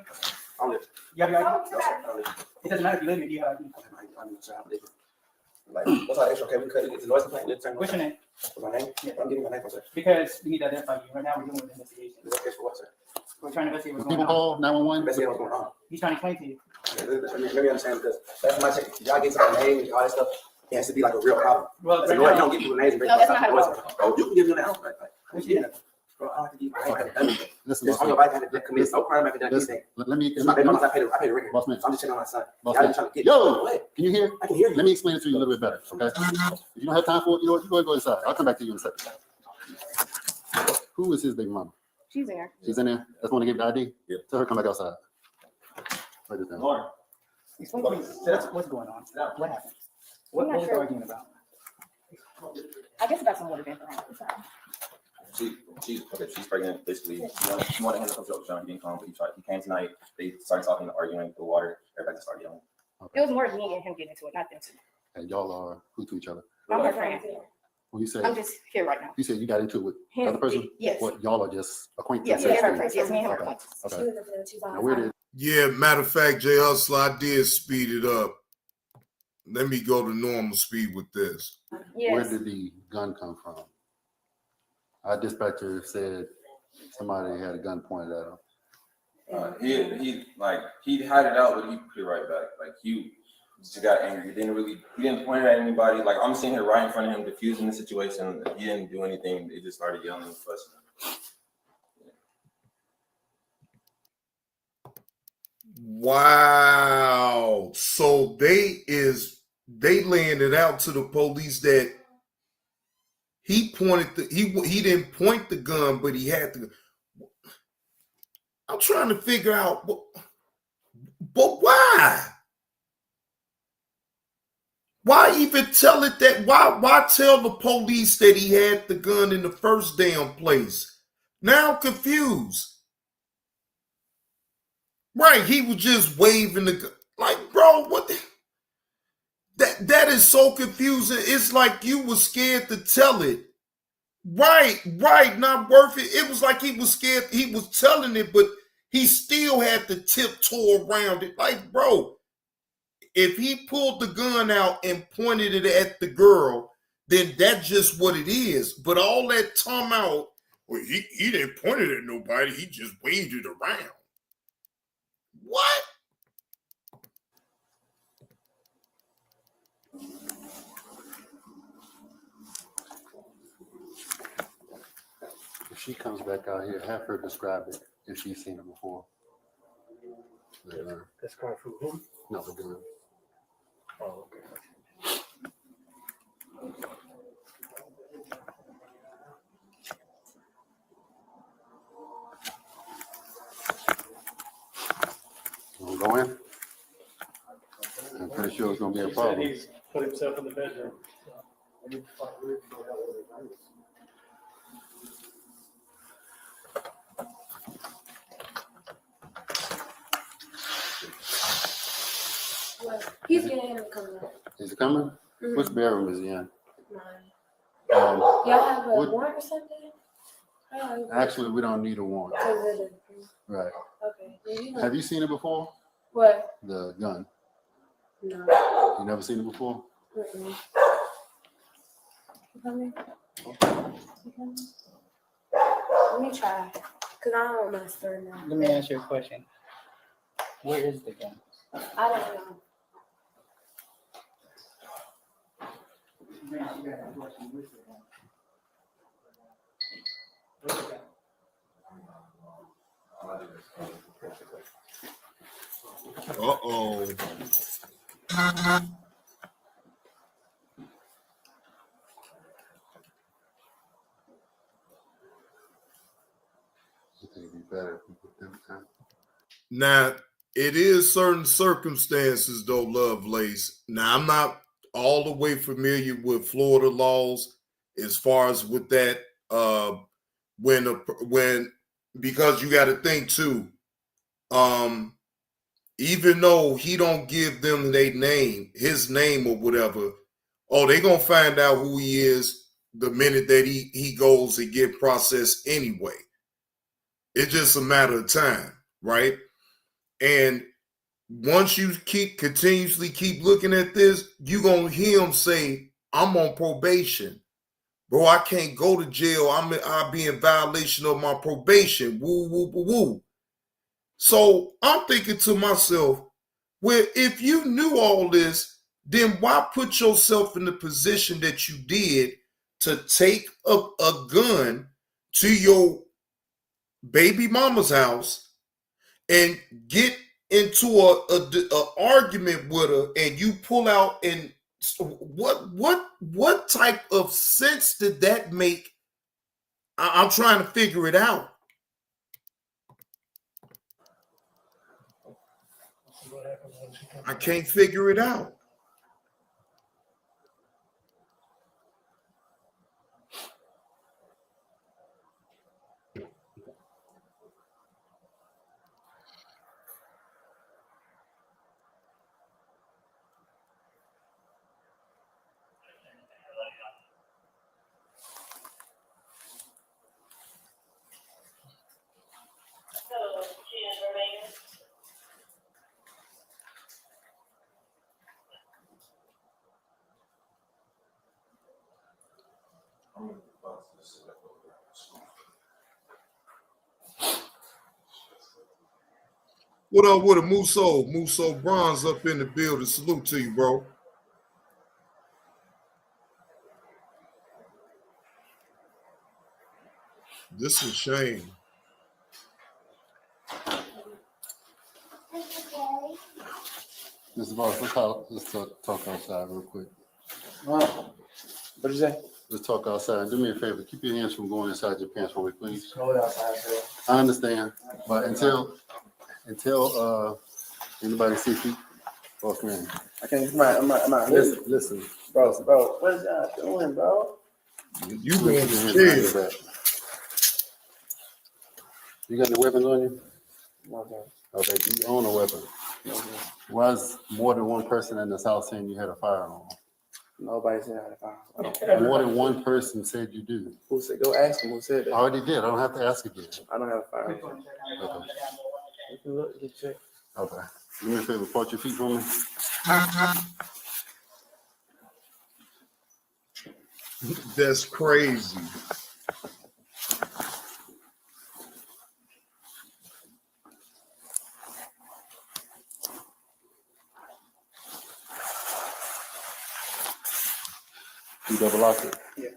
It doesn't matter if you live in the like, what's our issue? Okay, we cut it. It's a noise complaint. Let's turn. What's your name? What's my name? Yeah, I'm giving my name for a second. Because we need to identify you. Right now, we're doing an investigation. Is that case for what, sir? We're trying to investigate what's When going people on. call 911, Investigate what's going on. He's trying to explain to you. Let me understand, because last time I checked, y'all get somebody's name and all that stuff. It has to be like a real problem. Well, So right you now, don't get people's names and No, that's not how it Oh, you can give them the house, right? what's your name? Bro, I have to I ain't done anything. Listen, On your bike, I haven't committed no crime. I haven't done anything. Let me. It's my baby mama. I paid the record. Boss man. So I'm just checking on my son. Boss Y'all man. just trying to get Yo, what? can you hear? I can hear you. Let me explain it to you a little bit better, okay? If you don't have time for it, you know what? You go inside. I'll come back to you in a second. Who is his baby mama? She's there. She's in there. That's one to give the ID. Yeah. Tell her to come back outside. Write this down. Explain to me, what's going on? What happened? What was the argument about? I guess about some water vapor. She's pregnant. Basically, she wanted him to come to John. He didn't come, but he came tonight. They started talking, arguing, the water. Everybody started yelling. It was more me and him getting into it, not them two. And y'all are who to each other? I'm her friend. Well, you said I'm just here right now. you said you got into it with the other person. Yes. What, y'all are just acquaintances? Yes, her friends. Yes, me and him are acquaintances. Okay. Now, where did Yeah, matter of fact, J Hustler, I did speed it up. Let me go to normal speed with this. Yes. Where did the gun come from? Our dispatcher said somebody had a gun pointed at him. He had it out, but he put it right back. Like he just got angry. He didn't point it at anybody. Like I'm sitting here right in front of him, diffusing the situation. He didn't do anything. They just started yelling and fussing. Wow. So they laying it out to the police that he didn't point the gun, but he had to. I'm trying to figure out, but why? Why even tell it that? Why tell the police that he had the gun in the first damn place? Now I'm confused. Right, he was just waving the gun. Like, bro, what? That is so confusing. It's like you were scared to tell it. Right, not worth it. It was like he was scared. He was telling it, but he still had to tiptoe around it. Like, bro, if he pulled the gun out and pointed it at the girl, then that's just what it is. But all that time out, well, he didn't point it at nobody. He just waved it around. What? If she comes back out here, have her describe it if she's seen it before. Describe for who? No, the gun. Oh, okay. You wanna go in? I'm pretty sure it's gonna be a problem. He's put himself in the bedroom. He's getting him coming up. Is it coming? Mm-hmm. Which bedroom is he in? Mine. Y'all have a warrant or something? Actually, we don't need a warrant. Right. Okay. Have you seen it before? What? The gun. No. You never seen it before? Mm-mm. You coming? Let me try. Because I don't know my story now. Let me ask you a question. Where is the gun? I don't know. Uh-oh. Now, it is certain circumstances, though, Lovelace. Now, I'm not all the way familiar with Florida laws as far as with that. Because you got to think too. Even though he don't give them their name, his name or whatever, they gonna find out who he is the minute that he goes and get processed anyway. It's just a matter of time, right? And once you continuously keep looking at this, you gonna hear him say, "I'm on probation, bro. I can't go to jail. I'll be in violation of my probation." Woo, woo, woo, woo. So I'm thinking to myself, well, if you knew all this, then why put yourself in the position that you did to take a gun to your baby mama's house and get into a argument with her, and you pull out, and what type of sense did that make? I'm trying to figure it out. I can't figure it out. What up with a Muso? Muso Bronze up in the building. Salute to you, bro. This is a shame. Mr. Boss, let's talk outside real quick. What'd you say? Let's talk outside. Do me a favor. Keep your hands from going inside your pants for me, please. It's cold outside, bro. I understand, but until anybody see feet, boss man. I can't. I'm not. Listen, bro. What is y'all doing, bro? You going to jail? You got any weapons on you? Okay. Okay, you own a weapon. Okay. Was more than one person in this house saying you had a firearm? Nobody said I had a firearm. More than one person said you do. Who said? Go ask him. Who said that? I already did. I don't have to ask again. I don't have a firearm. Okay. You can look. You can check. Okay. Do me a favor. Put your feet for me. That's crazy. You double lock it? Yeah.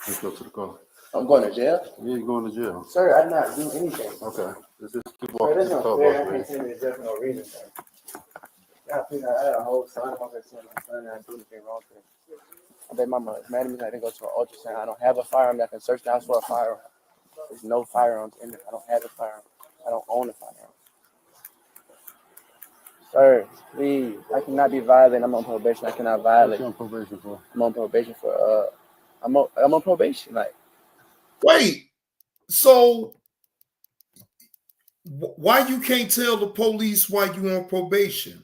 Let's go to the car. I'm going to jail? Yeah, you're going to jail. Sir, I did not do anything. Okay. Let's just keep Sir, walking that's to the not car, fair. I boss can't man. send you to jail for no reason, sir. Yeah, please, I had a whole son. I'm not going to send my son and I didn't do anything wrong to him. I bet mama is mad at me. I didn't go to an ultrasound. I don't have a firearm that can search the house for a firearm. There's no firearms in there. I don't have a firearm. I don't own a firearm. Sir, please. I cannot be violent. I'm on probation. I cannot violate. What you on probation for? I'm on probation for I'm on probation. Like, wait. So why you can't tell the police why you on probation?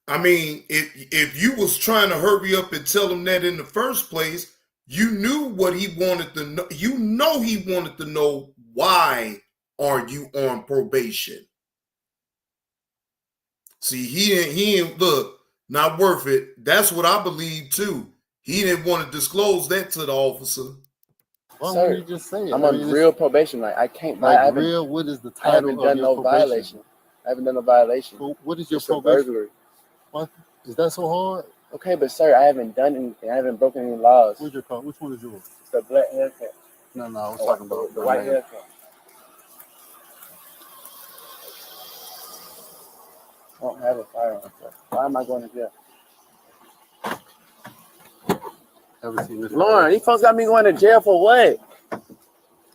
I mean, if you was trying to hurry up and tell him that in the first place, you knew what he wanted to know. You know he wanted to know, why are you on probation? See, he didn't look, not worth it. That's what I believe too. He didn't want to disclose that to the officer. Why sir, wouldn't you just say it? I'm on real probation. Like, I can't. Like real? What is the title I haven't of done your no probation? violation. I haven't done no violation. Well, what is your It's a probation? burglary. What? Is that so hard? Okay, but sir, I haven't done anything. I haven't broken any laws. Where's your car? Which one is yours? It's the black haircut. No, I was talking about the white haircut. I don't have a firearm. Sir. Why am I going to jail? Have a seat, Mr. Lauren, these folks got me going to jail for what?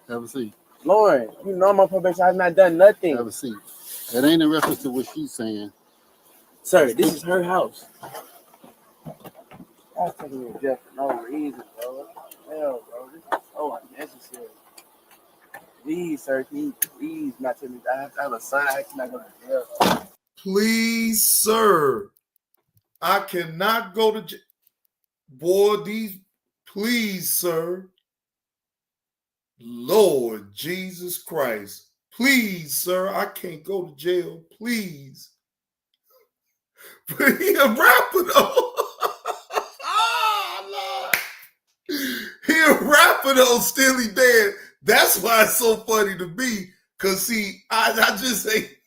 Have a seat. Lauren, you know I'm on probation. I've not done nothing. Have a seat. It ain't in reference to what she's saying. Sir, this is her house. I was taking me to jail for no reason, bro. Hell, bro, this is so unnecessary. Please, sir, can you please not tell me that I have a son? I cannot go to jail. Please, sir, I cannot go to jail. Boy, please, sir. Lord Jesus Christ. Please, sir, I can't go to jail. Please. But he a rapper, though. Oh, Lord. He a rapper, though, still he dead. That's why it's so funny to me. Because, see, I just say,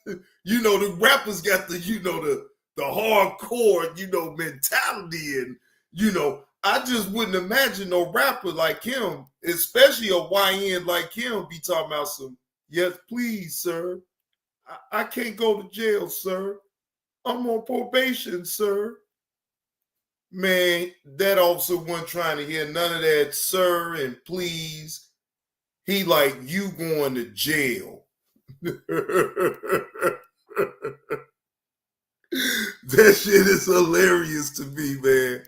you know, the rappers got the, you know, the hardcore, you know, mentality. And, you know, I just wouldn't imagine no rapper like him, especially a YN like him, be talking about some, yes, please, sir. I can't go to jail, sir. I'm on probation, sir. Man, that officer wasn't trying to hear none of that, sir, and please. He like, you going to jail. That shit is hilarious to me, man.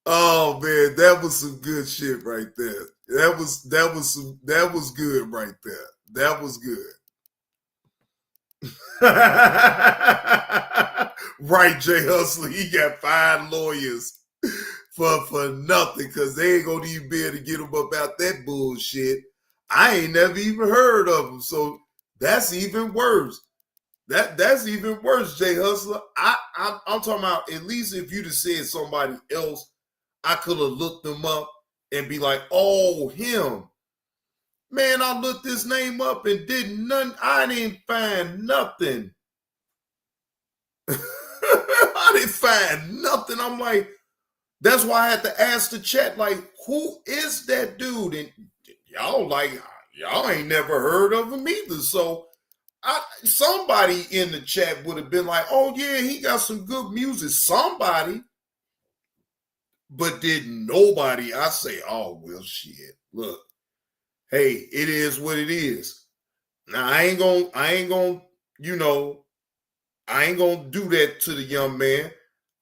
Oh man, that was some good shit right there. That was good right there. That was good. Right, Jay Hustler. He got 5 lawyers for nothing because they ain't gonna even be able to get him about that bullshit. I ain't never even heard of him, so that's even worse. That's even worse, Jay Hustler. I'm talking about, at least if you'd have said somebody else, I could have looked them up and be like, oh, him. Man, I looked this name up and I didn't find nothing. I didn't find nothing. I'm like, that's why I had to ask the chat, like, who is that dude? And y'all ain't never heard of him either. So somebody in the chat would have been like, oh yeah, he got some good music. Somebody. But did nobody? I say, oh well, shit. Look, hey, it is what it is. Now I ain't gonna, I ain't gonna do that to the young man.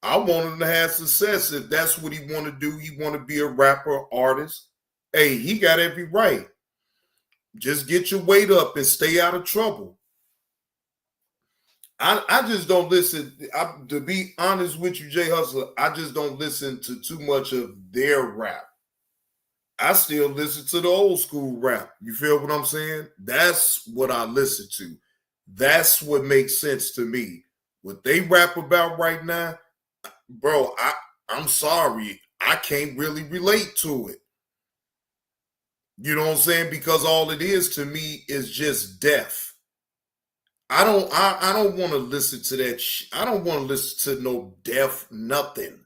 I want him to have success. If that's what he want to do, he want to be a rapper, artist. Hey, he got every right. Just get your weight up and stay out of trouble. I just don't listen. To be honest with you, Jay Hustler, I just don't listen to too much of their rap. I still listen to the old school rap. You feel what I'm saying? That's what I listen to. That's what makes sense to me. What they rap about right now, bro, I'm sorry. I can't really relate to it. You know what I'm saying? Because all it is to me is just death. I don't want to listen to that. I don't want to listen to no death, nothing.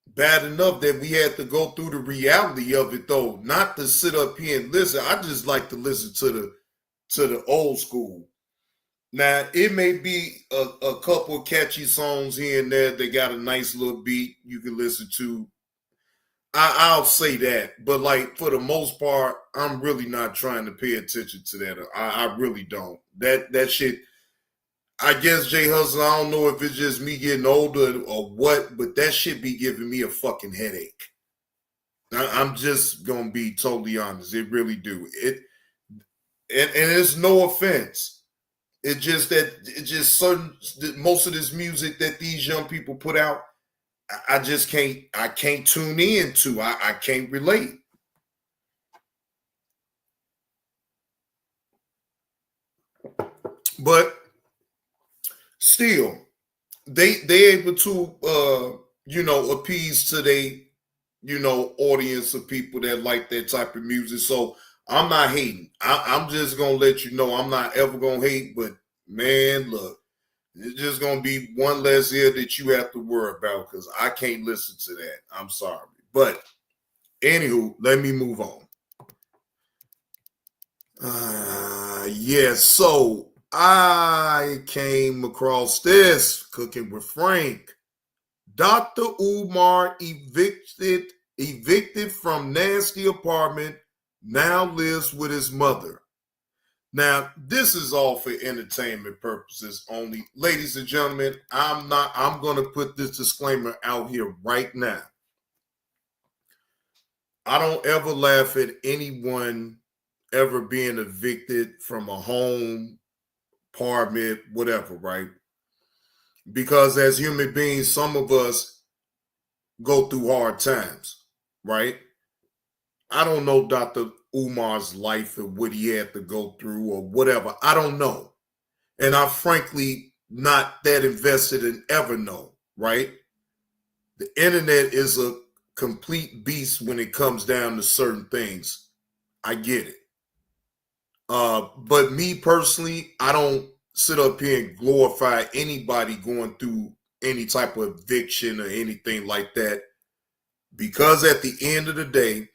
Bad enough that we had to go through the reality of it, though, not to sit up here and listen. I just like to listen to the old school. Now, it may be a couple of catchy songs here and there. They got a nice little beat you can listen to. I'll say that, but like for the most part, I'm really not trying to pay attention to that. I really don't. That shit. I guess Jay Hustler, I don't know if it's just me getting older or what, but that shit be giving me a fucking headache. I'm just gonna be totally honest. It really do. And it's no offense. It's just most of this music that these young people put out, I just can't. I can't tune in to. I can't relate. But still, they able to appease to they audience of people that like that type of music. So I'm not hating. I'm just gonna let you know I'm not ever gonna hate. But man, look. It's just going to be one less ear that you have to worry about because I can't listen to that. I'm sorry. But anywho, let me move on. So I came across this Cooking with Frank. Dr. Umar evicted from nasty apartment, now lives with his mother. Now, this is all for entertainment purposes only. Ladies and gentlemen, I'm going to put this disclaimer out here right now. I don't ever laugh at anyone ever being evicted from a home, apartment, whatever, right? Because as human beings, some of us go through hard times, right? I don't know Dr. Umar's life and what he had to go through or whatever. I don't know. And I'm frankly not that invested in ever know, right? The internet is a complete beast when it comes down to certain things. I get it. But me personally, I don't sit up here and glorify anybody going through any type of eviction or anything like that, because at the end of the day,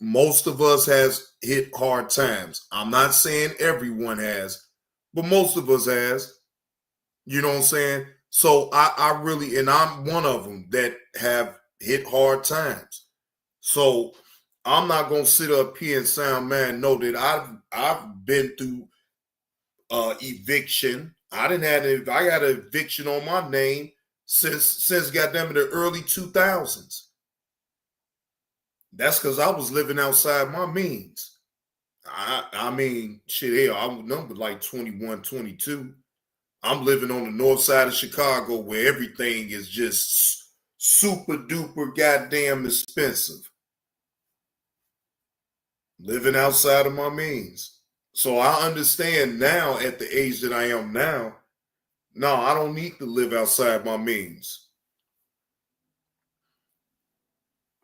most of us has hit hard times. I'm not saying everyone has, but most of us has. You know what I'm saying? So I really, and I'm one of them that have hit hard times. So I'm not gonna sit up here and sound man. Know that I've been through eviction. I got an eviction on my name since goddamn the early 2000s. That's because I was living outside my means. I mean, shit, hell, I was numbered like 21, 22. I'm living on the north side of Chicago where everything is just super duper goddamn expensive. Living outside of my means. So I understand now at the age that I am now, no, I don't need to live outside my means.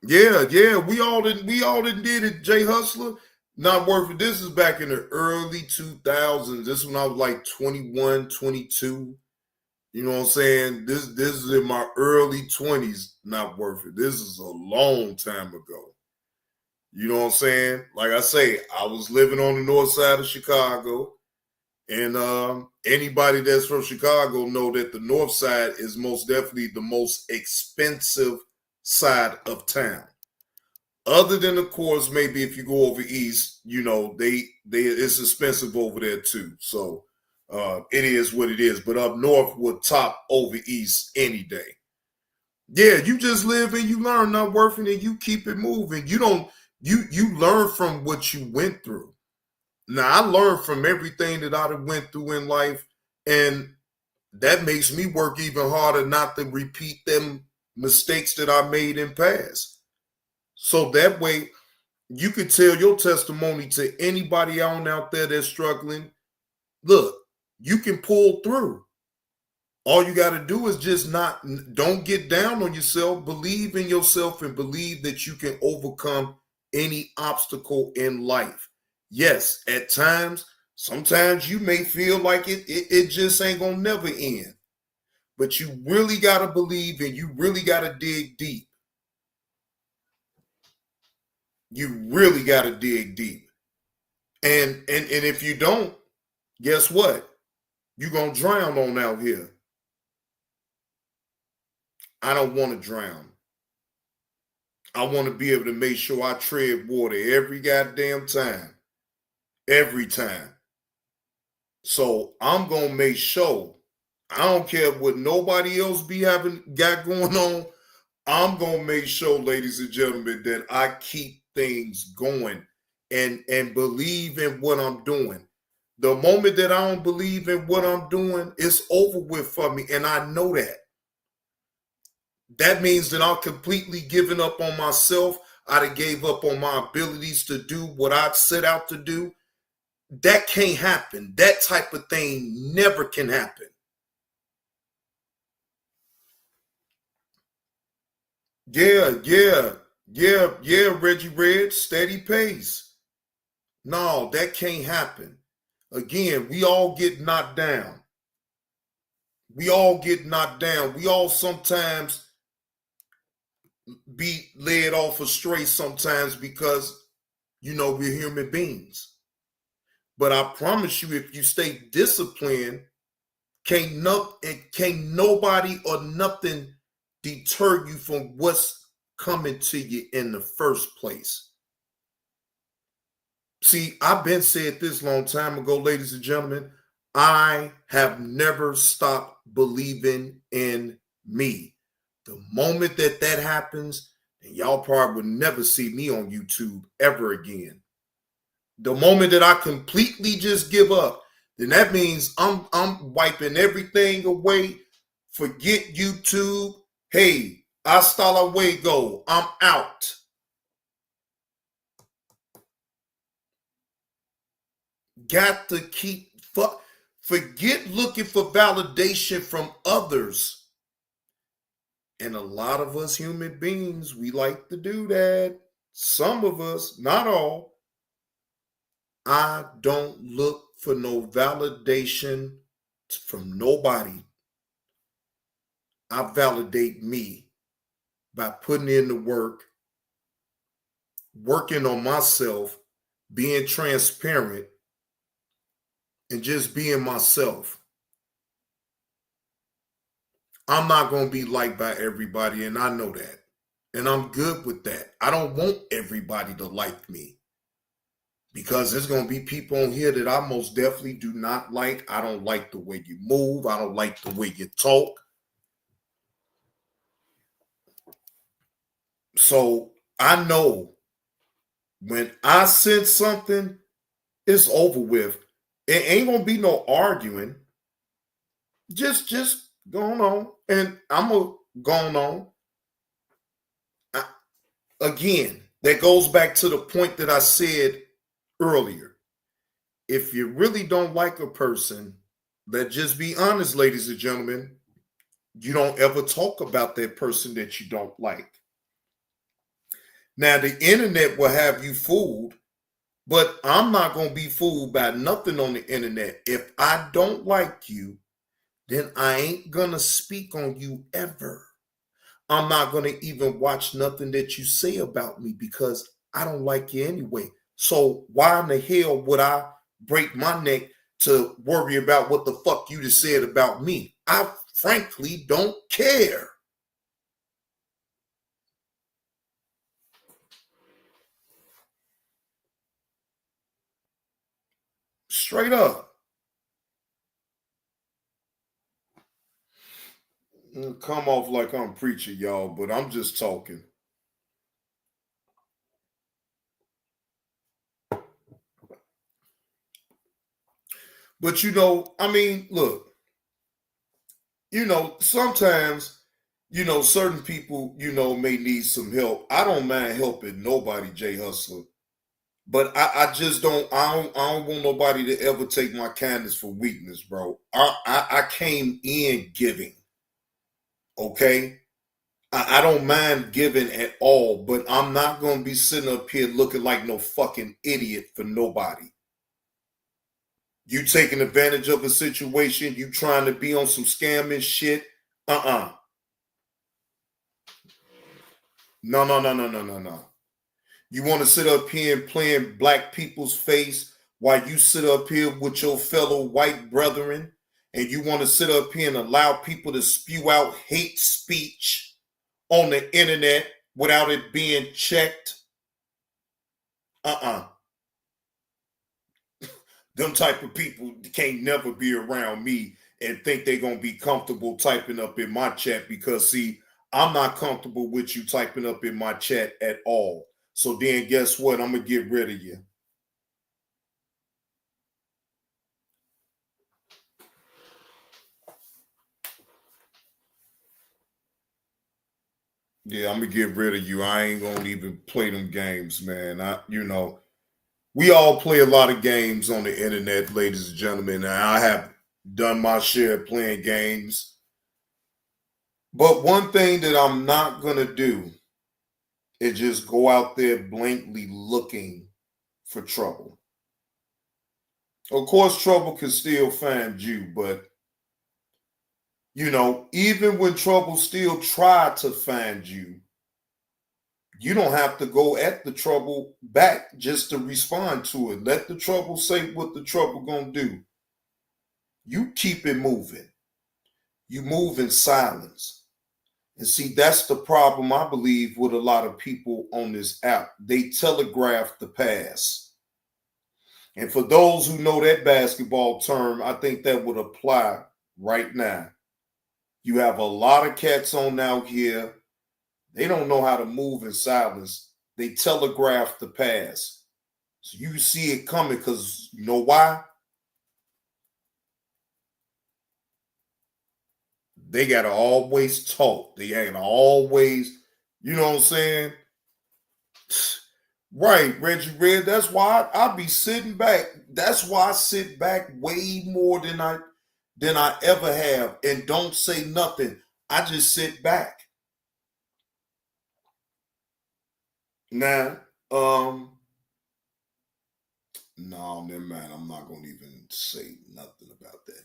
Yeah, we all didn't did it, Jay Hustler. Not worth it. This is back in the early 2000s. This is when I was like 21, 22. You know what I'm saying? This is in my early 20s. Not worth it. This is a long time ago. You know what I'm saying? Like I say, I was living on the north side of Chicago. And anybody that's from Chicago know that the north side is most definitely the most expensive side of town. Other than, of course, maybe if you go over east, you know, they it's expensive over there too. So it is what it is. But up north would top over east any day. Yeah, you just live and you learn, not working, and you keep it moving. You learn from what you went through. Now, I learned from everything that I went through in life, and that makes me work even harder not to repeat them mistakes that I made in past. So that way, you could tell your testimony to anybody out there that's struggling. Look, you can pull through. All you got to do is just don't get down on yourself. Believe in yourself and believe that you can overcome any obstacle in life. Yes, at times, sometimes you may feel like it just ain't gonna never end. But you really gotta believe and you really gotta dig deep. You really gotta dig deep. And if you don't, guess what? You're gonna drown on out here. I don't want to drown. I want to be able to make sure I tread water every goddamn time. Every time. So I'm going to make sure, I don't care what nobody else got going on, I'm going to make sure, ladies and gentlemen, that I keep things going and believe in what I'm doing. The moment that I don't believe in what I'm doing, it's over with for me, and I know that. That means that I'm completely giving up on myself. I gave up on my abilities to do what I set out to do. That can't happen. That type of thing never can happen. Yeah, Reggie Red, steady pace. No, that can't happen. Again, we all get knocked down. We all get knocked down. We all sometimes be led off astray sometimes because, you know, we're human beings. But I promise you, if you stay disciplined, can't nobody or nothing deter you from what's coming to you in the first place. See, I've been said this long time ago, ladies and gentlemen. I have never stopped believing in me. The moment that happens, and y'all probably would never see me on YouTube ever again. The moment that I completely just give up, then that means I'm wiping everything away. Forget YouTube. Hey, hasta luego. I'm out. Got to forget looking for validation from others. And a lot of us human beings, we like to do that. Some of us, not all. I don't look for no validation from nobody. I validate me by putting in the work, working on myself, being transparent, and just being myself. I'm not going to be liked by everybody, and I know that. And I'm good with that. I don't want everybody to like me because there's going to be people on here that I most definitely do not like. I don't like the way you move. I don't like the way you talk. So I know when I sense something, it's over with. It ain't going to be no arguing. Just going on. And I'm going to go on. Again, that goes back to the point that I said earlier. If you really don't like a person, let's just be honest, ladies and gentlemen, you don't ever talk about that person that you don't like. Now, the internet will have you fooled, but I'm not going to be fooled by nothing on the internet. If I don't like you, then I ain't going to speak on you ever. I'm not going to even watch nothing that you say about me because I don't like you anyway. So why in the hell would I break my neck to worry about what the fuck you just said about me? I frankly don't care. Straight up. Come off like I'm preaching, y'all, but I'm just talking. But I mean, look, sometimes, certain people, may need some help. I don't mind helping nobody, Jay Hustler. But I just don't want nobody to ever take my kindness for weakness, bro. I came in giving. Okay? I don't mind giving at all, but I'm not gonna be sitting up here looking like no fucking idiot for nobody. You taking advantage of a situation, you trying to be on some scamming shit. No. You want to sit up here and play in black people's face while you sit up here with your fellow white brethren, and you want to sit up here and allow people to spew out hate speech on the internet without it being checked? Them type of people can't never be around me and think they're going to be comfortable typing up in my chat because, see, I'm not comfortable with you typing up in my chat at all. So then guess what? I'm going to get rid of you. Yeah, I'm going to get rid of you. I ain't going to even play them games, man. We all play a lot of games on the internet, ladies and gentlemen. And I have done my share of playing games. But one thing that I'm not going to do is just go out there blankly looking for trouble. Of course, trouble can still find you, but, even when trouble still try to find you, you don't have to go at the trouble back just to respond to it. Let the trouble say what the trouble gonna do. You keep it moving. You move in silence. And see, that's the problem, I believe, with a lot of people on this app. They telegraph the pass. And for those who know that basketball term, I think that would apply right now. You have a lot of cats on out here. They don't know how to move in silence. They telegraph the pass. So you see it coming because you know why? They got to always talk. They got to always, you know what I'm saying? Right, Reggie Red. That's why I be sitting back. That's why I sit back way more than I ever have and don't say nothing. I just sit back. Now, no, never mind. I'm not gonna even say nothing about that.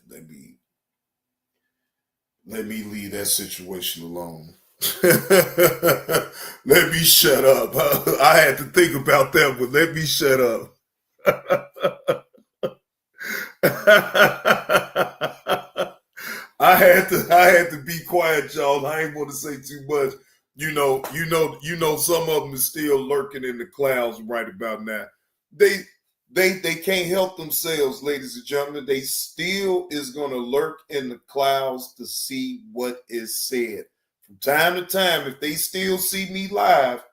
Let me leave that situation alone. Let me shut up. I had to think about that, but let me shut up. I had to be quiet, y'all. I ain't want to say too much. You know, some of them is still lurking in the clouds right about now. They can't help themselves, ladies and gentlemen. They still is gonna lurk in the clouds to see what is said. From time to time, if they still see me live,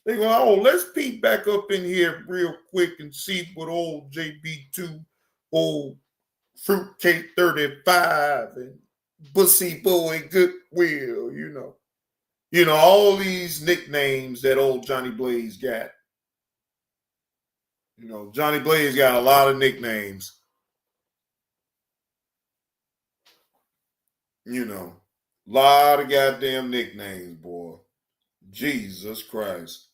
they go, oh, let's peek back up in here real quick and see what old JB2, old Fruitcake 35 and Bussy Boy Goodwill, all these nicknames that old Johnny Blaze got. Johnny Blaze got a lot of nicknames. Lot of goddamn nicknames, boy. Jesus Christ.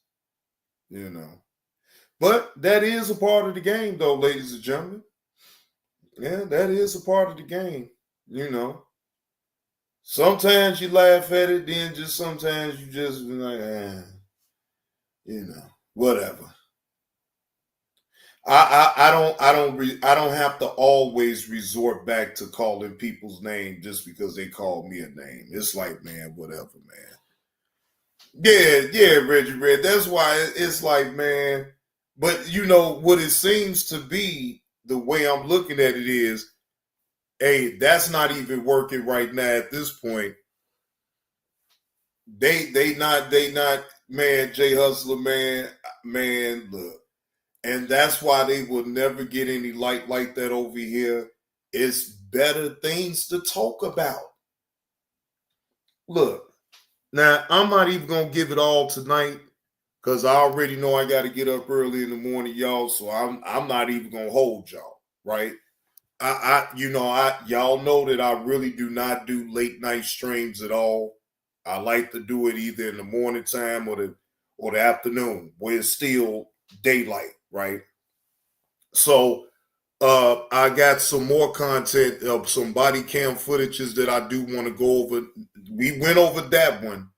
But that is a part of the game, though, ladies and gentlemen. Yeah, that is a part of the game, Sometimes you laugh at it, then just sometimes you just be like, whatever. I don't have to always resort back to calling people's name just because they call me a name. It's like, man, whatever, man. Yeah, Reggie Red. That's why it's like, man. But what it seems to be, the way I'm looking at it is, hey, that's not even working right now at this point. They not, man, Jay Hustler, man, look. And that's why they will never get any light like that over here. It's better things to talk about. Look, now I'm not even going to give it all tonight because I already know I got to get up early in the morning, y'all. So I'm not even going to hold y'all, right? Y'all know that I really do not do late night streams at all. I like to do it either in the morning time or the afternoon where it's still daylight, right? So I got some more content of some body cam footages that I do want to go over. We went over that one,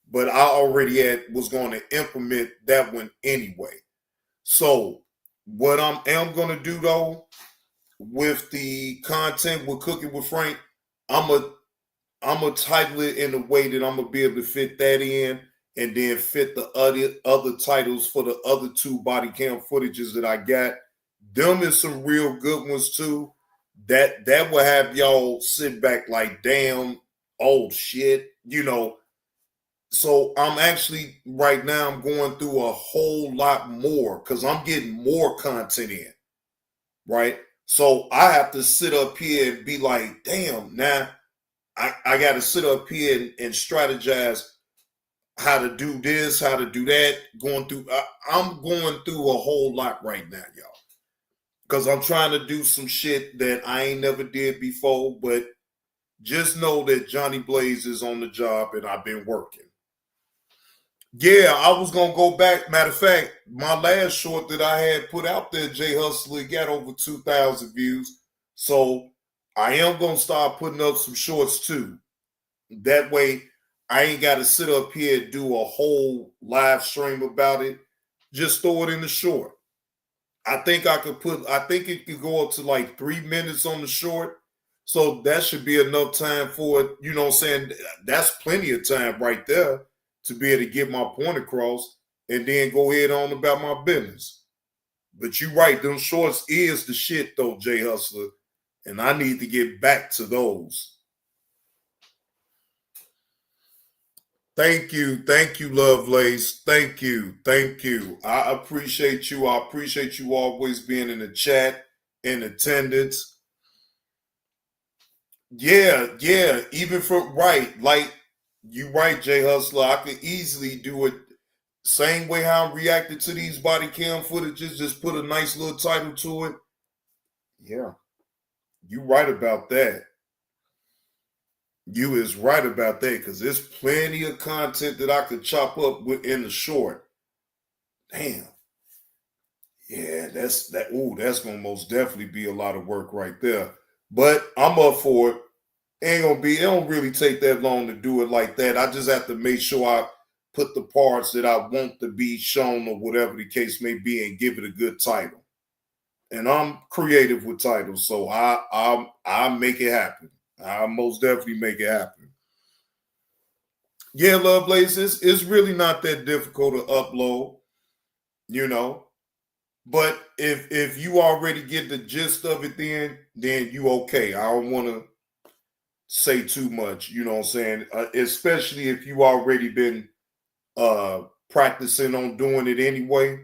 but I already was going to implement that one anyway. So what I am going to do though, with the content with Cooking with Frank, I'm gonna title it in a way that I'm gonna be able to fit that in, and then fit the other titles for the other two body cam footages that I got. Them is some real good ones too. That will have y'all sit back like, damn, oh shit, So I'm actually right now I'm going through a whole lot more because I'm getting more content in, right? So I have to sit up here and be like, damn, now I got to sit up here and strategize how to do this, how to do that. I'm going through a whole lot right now, y'all. Because I'm trying to do some shit that I ain't never did before. But just know that Johnny Blaze is on the job and I've been working. Yeah, I was going to go back. Matter of fact, my last short that I had put out there, Jay Hustler, got over 2,000 views. So I am going to start putting up some shorts too. That way, I ain't got to sit up here and do a whole live stream about it. Just throw it in the short. I think it could go up to like 3 minutes on the short. So that should be enough time for it. You know what I'm saying? That's plenty of time right there to be able to get my point across and then go ahead on about my business. But you're right, them shorts is the shit though, Jay Hustler. And I need to get back to those. Thank you, Lovelace. Thank you. I appreciate you. I appreciate you always being in the chat, in attendance. Yeah. Even like you right, Jay Hustler. I could easily do it same way how I'm reacting to these body cam footages. Just put a nice little title to it. Yeah, you right about that. You is right about that because there's plenty of content that I could chop up with in the short. Damn. Yeah, that's gonna most definitely be a lot of work right there. But I'm up for it. It don't really take that long to do it like that. I just have to make sure I put the parts that I want to be shown or whatever the case may be and give it a good title. And I'm creative with titles, so I make it happen. I most definitely make it happen. Yeah, Lovelace, it's really not that difficult to upload, you know. But if you already get the gist of it, then you okay. I don't want to say too much, you know what I'm saying? Especially if you already been practicing on doing it anyway.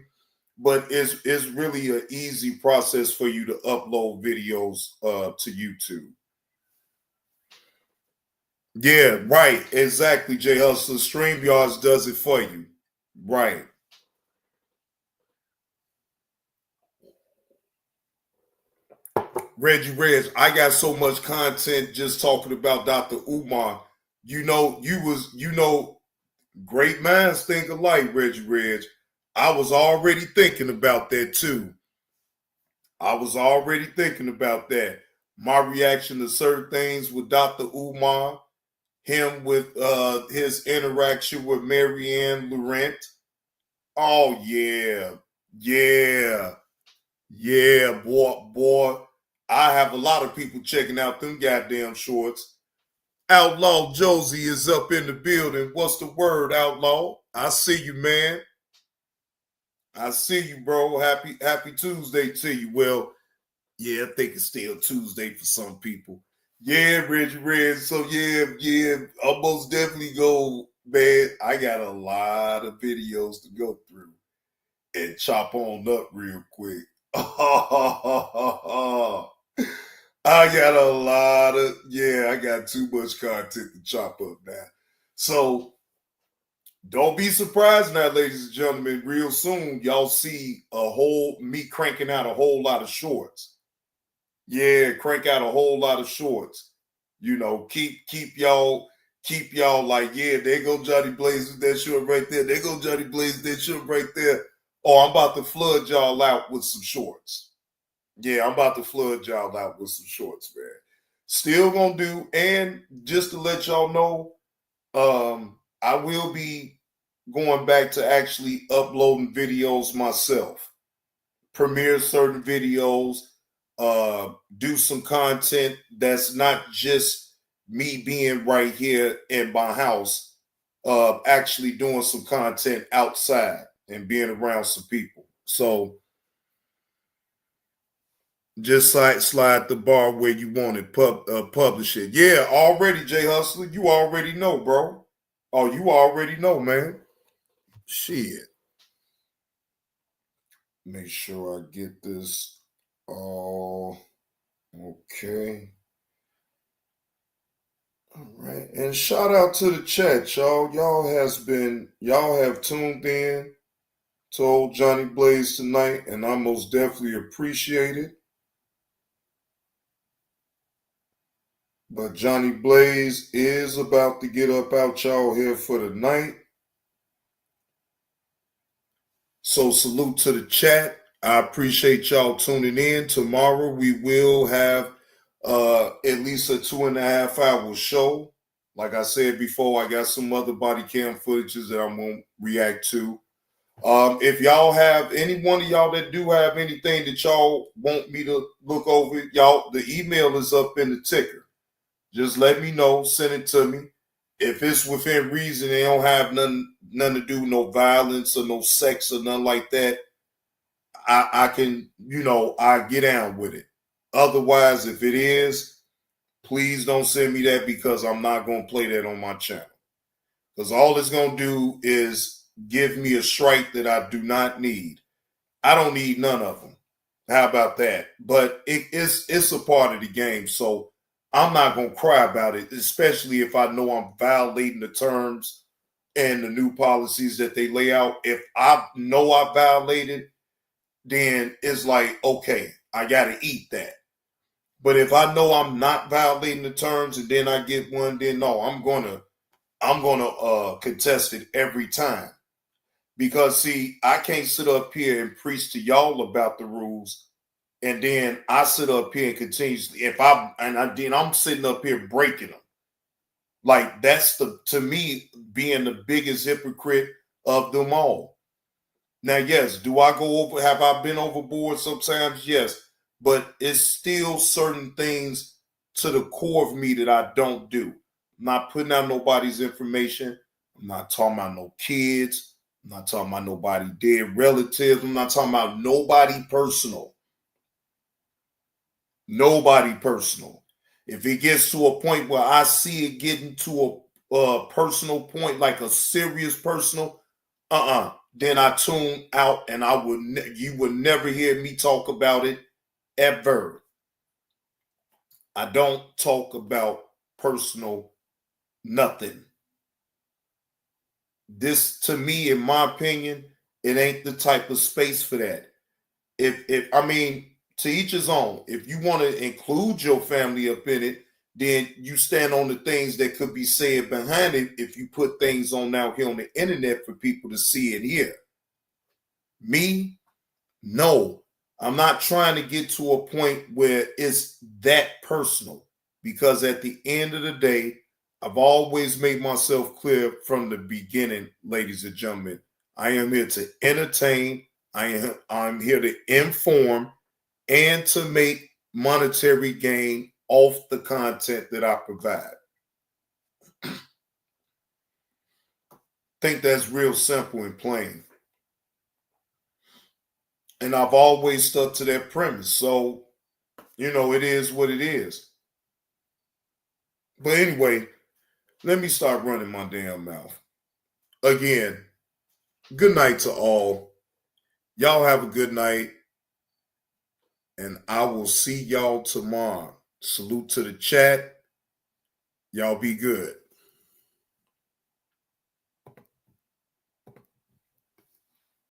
But it's really an easy process for you to upload videos to YouTube. Yeah, right. Exactly, Jay Hustler. StreamYards does it for you. Right. Reggie Reg, I got so much content just talking about Dr. Umar. Great minds think alike, Reggie Reg. I was already thinking about that too. I was already thinking about that. My reaction to certain things with Dr. Umar, him with his interaction with Marianne Laurent. Oh yeah. Yeah. Yeah, boy. I have a lot of people checking out them goddamn shorts. Outlaw Josie is up in the building. What's the word, Outlaw? I see you, man. I see you, bro. Happy Tuesday to you. Well, yeah, I think it's still Tuesday for some people. Yeah, Reggie Red. So yeah, I'll most definitely go, man. I got a lot of videos to go through and chop on up real quick. I got I got too much content to chop up now. So don't be surprised now, ladies and gentlemen. Real soon, y'all see me cranking out a whole lot of shorts. Yeah, crank out a whole lot of shorts. You know, keep y'all like, yeah, there go Johnny Blaze with that short right there. There go Johnny Blaze with that short right there. Oh, I'm about to flood y'all out with some shorts. Yeah, I'm about to flood y'all out with some shorts, man. Still gonna do, and just to let y'all know, I will be going back to actually uploading videos myself. Premiere certain videos, do some content that's not just me being right here in my house, actually doing some content outside and being around some people. So just slide the bar where you want it, publish it. Yeah, already, Jay Hustler. You already know, bro. Oh, you already know, man. Shit. Make sure I get this all okay. All right. And shout out to the chat, y'all. Y'all have tuned in to old Johnny Blaze tonight, and I most definitely appreciate it. But Johnny Blaze is about to get up out y'all here for the night. So salute to the chat. I appreciate y'all tuning in. Tomorrow we will have at least a 2.5 hour show. Like I said before, I got some other body cam footages that I'm going to react to. If y'all have, any one of y'all that do have anything that y'all want me to look over, y'all, the email is up in the ticker. Just let me know, send it to me. If it's within reason, they don't have nothing to do, no violence or no sex or nothing like that, I can, I get down with it. Otherwise, if it is, please don't send me that, because I'm not going to play that on my channel. Because all it's going to do is give me a strike that I do not need. I don't need none of them. How about that? But it's a part of the game, so I'm not going to cry about it, especially if I know I'm violating the terms and the new policies that they lay out. If I know I violated, then it's like, okay, I got to eat that. But if I know I'm not violating the terms and then I get one, then no, I'm gonna contest it every time. Because see, I can't sit up here and preach to y'all about the rules and then I sit up here and continuously, then I'm sitting up here breaking them. Like, that's to me, being the biggest hypocrite of them all. Now, yes, do I go over? Have I been overboard sometimes? Yes, but it's still certain things to the core of me that I don't do. I'm not putting out nobody's information. I'm not talking about no kids. I'm not talking about nobody dead relatives. I'm not talking about nobody personal. Nobody personal. If it gets to a point where I see it getting to a personal point, like a serious personal, then I tune out, and you would never hear me talk about it ever. I don't talk about personal nothing. This, to me, in my opinion, it ain't the type of space for that. If I mean, to each his own. If you want to include your family up in it, then you stand on the things that could be said behind it if you put things on out here on the internet for people to see and hear. Me, no. I'm not trying to get to a point where it's that personal, because at the end of the day, I've always made myself clear from the beginning, ladies and gentlemen, I am here to entertain. I'm here to inform and to make monetary gain off the content that I provide. Think that's real simple and plain. And I've always stuck to that premise. So, it is what it is. But anyway, let me start running my damn mouth. Again, good night to all. Y'all have a good night. And I will see y'all tomorrow. Salute to the chat. Y'all be good.